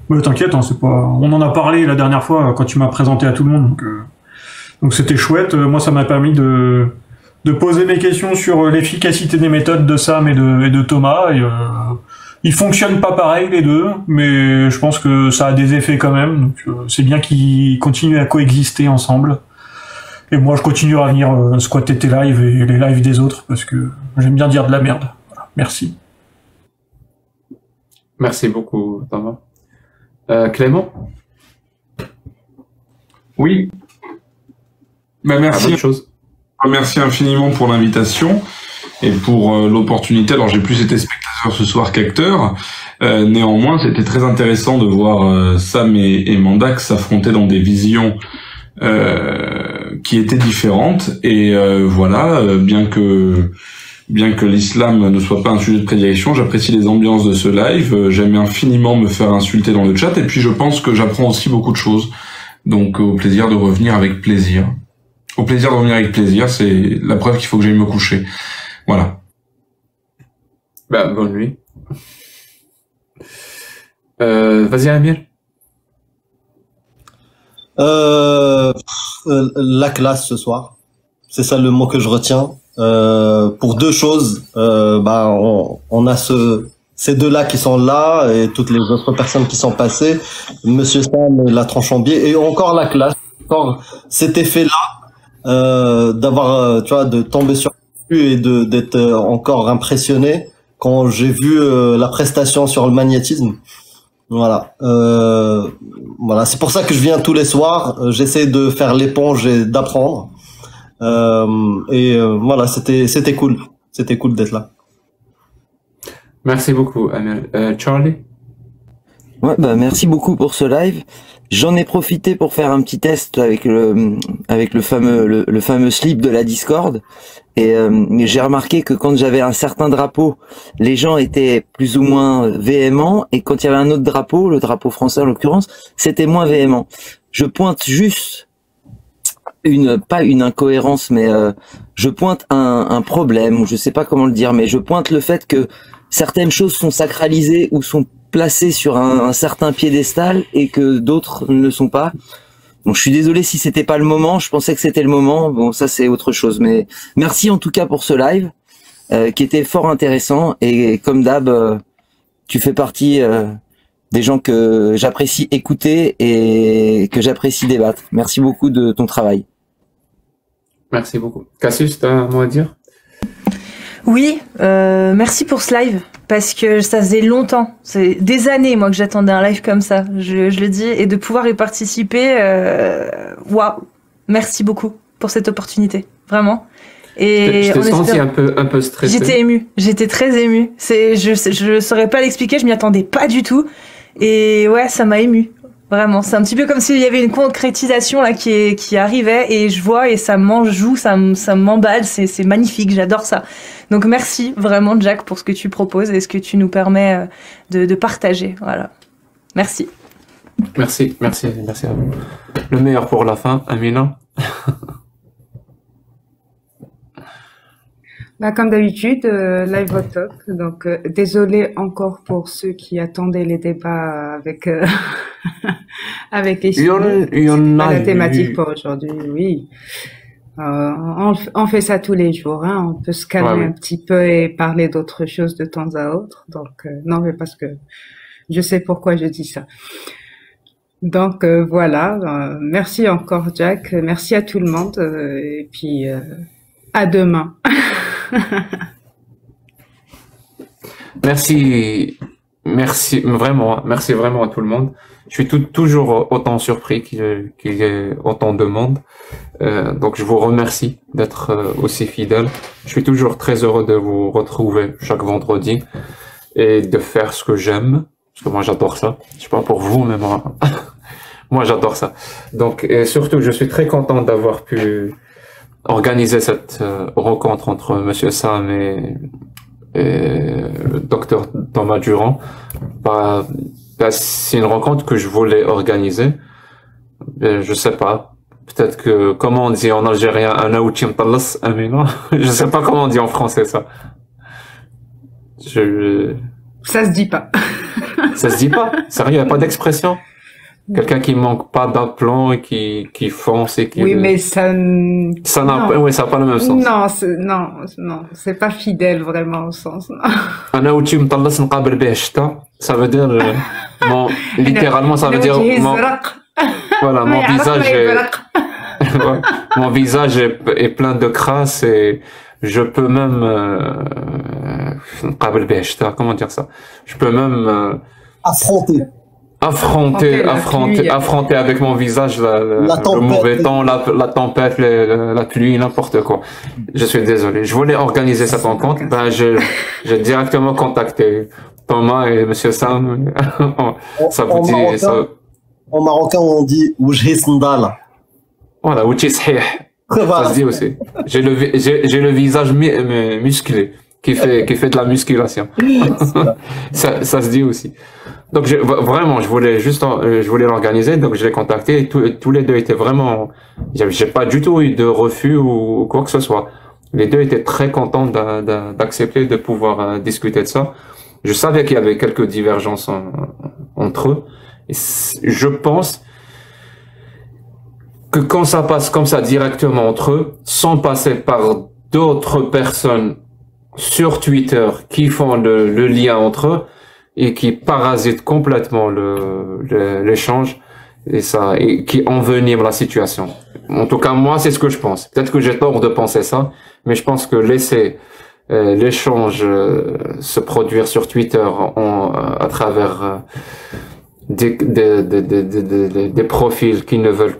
Mais t'inquiète, c'est pas. On en a parlé la dernière fois quand tu m'as présenté à tout le monde, donc c'était chouette. Moi, ça m'a permis de poser mes questions sur l'efficacité des méthodes de Sam et de Thomas. Ils fonctionnent pas pareil les deux, mais je pense que ça a des effets quand même. Donc c'est bien qu'ils continuent à coexister ensemble. Et moi, je continuerai à venir squatter tes lives et les lives des autres parce que j'aime bien dire de la merde. Voilà. Merci. Merci beaucoup, Thomas. Clément? Oui. Merci. Merci infiniment pour l'invitation et pour l'opportunité. Alors, j'ai plus été spectateur ce soir qu'acteur. Néanmoins, c'était très intéressant de voir Sam et Mandax s'affronter dans des visions qui étaient différentes. Et voilà, bien que bien que l'islam ne soit pas un sujet de prédilection, j'apprécie les ambiances de ce live, j'aime infiniment me faire insulter dans le chat, et puis je pense que j'apprends aussi beaucoup de choses. Donc au plaisir de revenir avec plaisir. Au plaisir de revenir avec plaisir, c'est la preuve qu'il faut que j'aille me coucher. Voilà. Ben, bonne nuit. Vas-y Amir. La classe ce soir. C'est ça le mot que je retiens. Pour deux choses, on a ces deux-là qui sont là et toutes les autres personnes qui sont passées. Monsieur Sam, la tranche en biais et encore la classe. Encore cet effet-là d'avoir, tu vois, de tomber sur lui et d'être encore impressionné quand j'ai vu la prestation sur le magnétisme. Voilà. Voilà. C'est pour ça que je viens tous les soirs. J'essaie de faire l'éponge et d'apprendre. Voilà, c'était cool. C'était cool d'être là. Merci beaucoup, Amel. Charlie? Ouais, merci beaucoup pour ce live. J'en ai profité pour faire un petit test avec le fameux slip de la Discord. Et j'ai remarqué que quand j'avais un certain drapeau, les gens étaient plus ou moins véhéments, et quand il y avait un autre drapeau, le drapeau français en l'occurrence, c'était moins véhément. Je pointe juste pas une incohérence, mais je pointe un problème, ou je sais pas comment le dire, mais je pointe le fait que certaines choses sont sacralisées ou sont placées sur un certain piédestal et que d'autres ne le sont pas. Bon, je suis désolé si c'était pas le moment, je pensais que c'était le moment. Bon, ça c'est autre chose, mais merci en tout cas pour ce live qui était fort intéressant, et comme d'hab, tu fais partie des gens que j'apprécie écouter et que j'apprécie débattre. Merci beaucoup de ton travail. Merci beaucoup. Cassius, tu as un mot à dire? Oui, merci pour ce live, parce que ça faisait longtemps, c'est des années moi que j'attendais un live comme ça, je le dis, et de pouvoir y participer, waouh, merci beaucoup pour cette opportunité, vraiment. Et je t'ai senti un peu stressé. J'étais émue, j'étais très émue. Je saurais pas l'expliquer, je m'y attendais pas du tout, et ouais, ça m'a émue. Vraiment, c'est un petit peu comme s'il y avait une concrétisation là qui arrivait, et je vois et ça m'enjoue, ça m'emballe, c'est magnifique, j'adore ça. Donc merci vraiment Jack pour ce que tu proposes et ce que tu nous permets de partager. Voilà, merci. Merci à vous. Le meilleur pour la fin, Amina. Comme d'habitude, live au top. Donc, désolé encore pour ceux qui attendaient les débats avec avec les sujets. C'est pas la thématique pour aujourd'hui, oui. On fait ça tous les jours, hein. On peut se calmer un petit peu et parler d'autres choses de temps à autre. Donc, non, mais parce que je sais pourquoi je dis ça. Donc, voilà. Merci encore, Jack. Merci à tout le monde. Et puis, à demain. Merci vraiment à tout le monde. Je suis toujours autant surpris qu'il y ait autant de monde. Donc je vous remercie d'être aussi fidèles. Je suis toujours très heureux de vous retrouver chaque vendredi et de faire ce que j'aime, parce que moi j'adore ça. Je sais pas pour vous, mais moi j'adore ça. Donc, et surtout, je suis très content d'avoir pu organiser cette rencontre entre Monsieur Sam et Dr Thomas Durand. C'est une rencontre que je voulais organiser. Je sais pas. Peut-être que, comment on dit en algérien, je sais pas comment on dit en français ça. Ça se dit pas. Ça se dit pas? Sérieux, y a pas d'expression? Quelqu'un qui manque pas d'aplomb et qui fonce et qui... Oui, mais ça n'a pas le même sens. Non, c'est pas fidèle vraiment au sens. Ça veut dire, littéralement, ça veut dire, voilà, mon visage est plein de crasse et je peux même, comment dire ça? Je peux même, affronter avec mon visage le mauvais temps, la tempête, la pluie, n'importe quoi. Je suis désolé. Je voulais organiser cette rencontre. J'ai directement contacté Thomas et Monsieur Sam. Ça vous dit ça? En marocain, on dit Wujhi Sandala. Voilà, Wujhi Sahih. Ça se dit aussi. J'ai le visage musclé. qui fait de la musculation. ça se dit aussi. Donc vraiment, je voulais l'organiser, donc je l'ai contacté. Et tous les deux étaient vraiment, j'ai pas du tout eu de refus ou quoi que ce soit. Les deux étaient très contents d'accepter de pouvoir discuter de ça. Je savais qu'il y avait quelques divergences entre eux. Et je pense que quand ça passe comme ça directement entre eux, sans passer par d'autres personnes sur Twitter qui font le lien entre eux et qui parasitent complètement l'échange et qui enveniment la situation. En tout cas, moi, c'est ce que je pense. Peut-être que j'ai tort de penser ça, mais je pense que laisser l'échange se produire sur Twitter à travers des profils qui ne veulent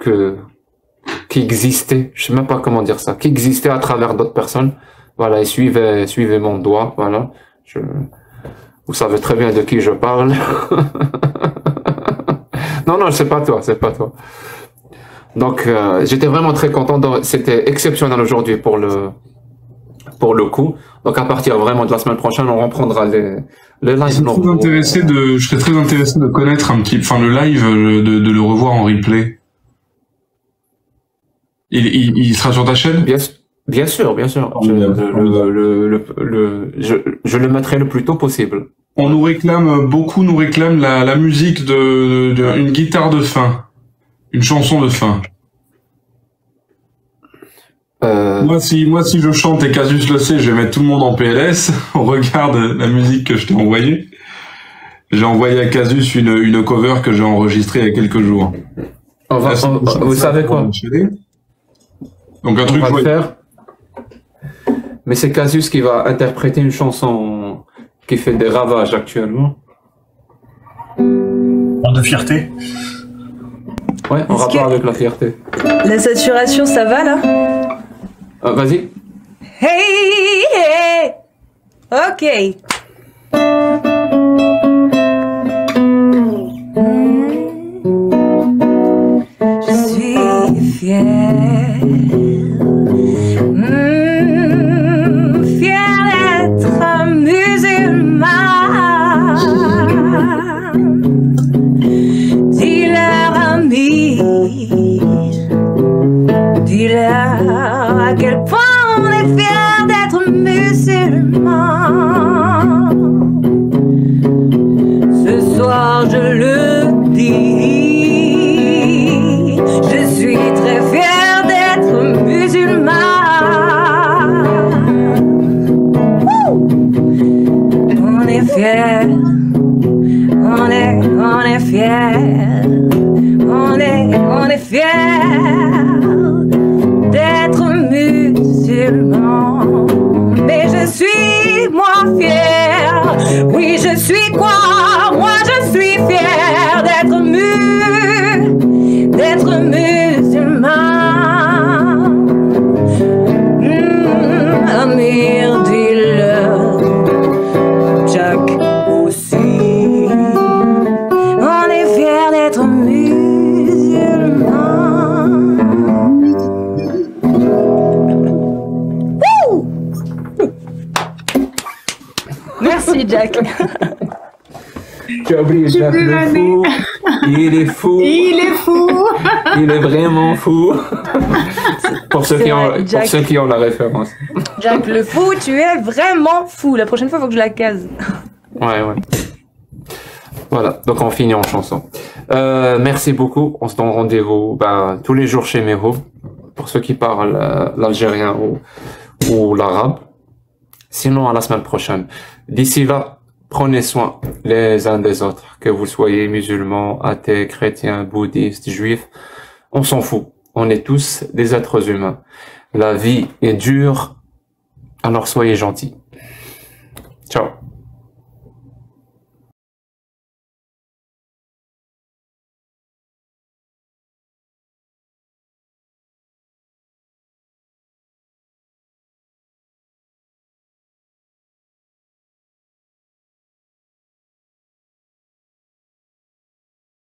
qui existaient, je sais même pas comment dire ça, qui existaient à travers d'autres personnes. Voilà, et suivez mon doigt, voilà. Vous savez très bien de qui je parle. Non, c'est pas toi. Donc, j'étais vraiment très content. C'était exceptionnel aujourd'hui pour le coup. Donc, à partir vraiment de la semaine prochaine, on reprendra les lives. Je serais très intéressé de connaître le live, de le revoir en replay. Il sera sur ta chaîne? Bien sûr. Je le mettrai le plus tôt possible. On nous réclame, beaucoup nous réclament la musique une guitare de fin. Une chanson de fin. Moi, si je chante et Casus le sait, je vais mettre tout le monde en PLS. On regarde la musique que je t'ai envoyée. J'ai envoyé à Casus une cover que j'ai enregistrée il y a quelques jours. Vous savez quoi? Donc un truc on va le faire. Mais c'est Casus qui va interpréter une chanson qui fait des ravages actuellement. De fierté. Ouais, en rapport avec la fierté. La saturation, ça va là? Vas-y. Hey. Ok. Je suis fière. Fière d'être musulman. Dis-leur amis, dis-leur à quel point on est fiers d'être musulman. Ce soir je le dis, je suis très fière d'être musulman. On est fiers, on est fiers, on est fiers d'être musulman. Mais je suis moi fière, oui je suis quoi? Moi je suis fière d'être musulman. Amir dis-le, Jack aussi. On est fiers d'être musulman. Merci Jack. Tu as oublié Jack le fou. Il est fou. Il est vraiment fou. Pour ceux qui ont la référence. Jack le fou, tu es vraiment fou. La prochaine fois, il faut que je la case. Ouais. Voilà, donc on finit en chanson. Merci beaucoup. On se donne rendez-vous tous les jours chez Mero, pour ceux qui parlent l'algérien ou l'arabe. Sinon, à la semaine prochaine. D'ici là, prenez soin les uns des autres, que vous soyez musulmans, athées, chrétiens, bouddhistes, juifs. On s'en fout. On est tous des êtres humains. La vie est dure, alors soyez gentils. Ciao.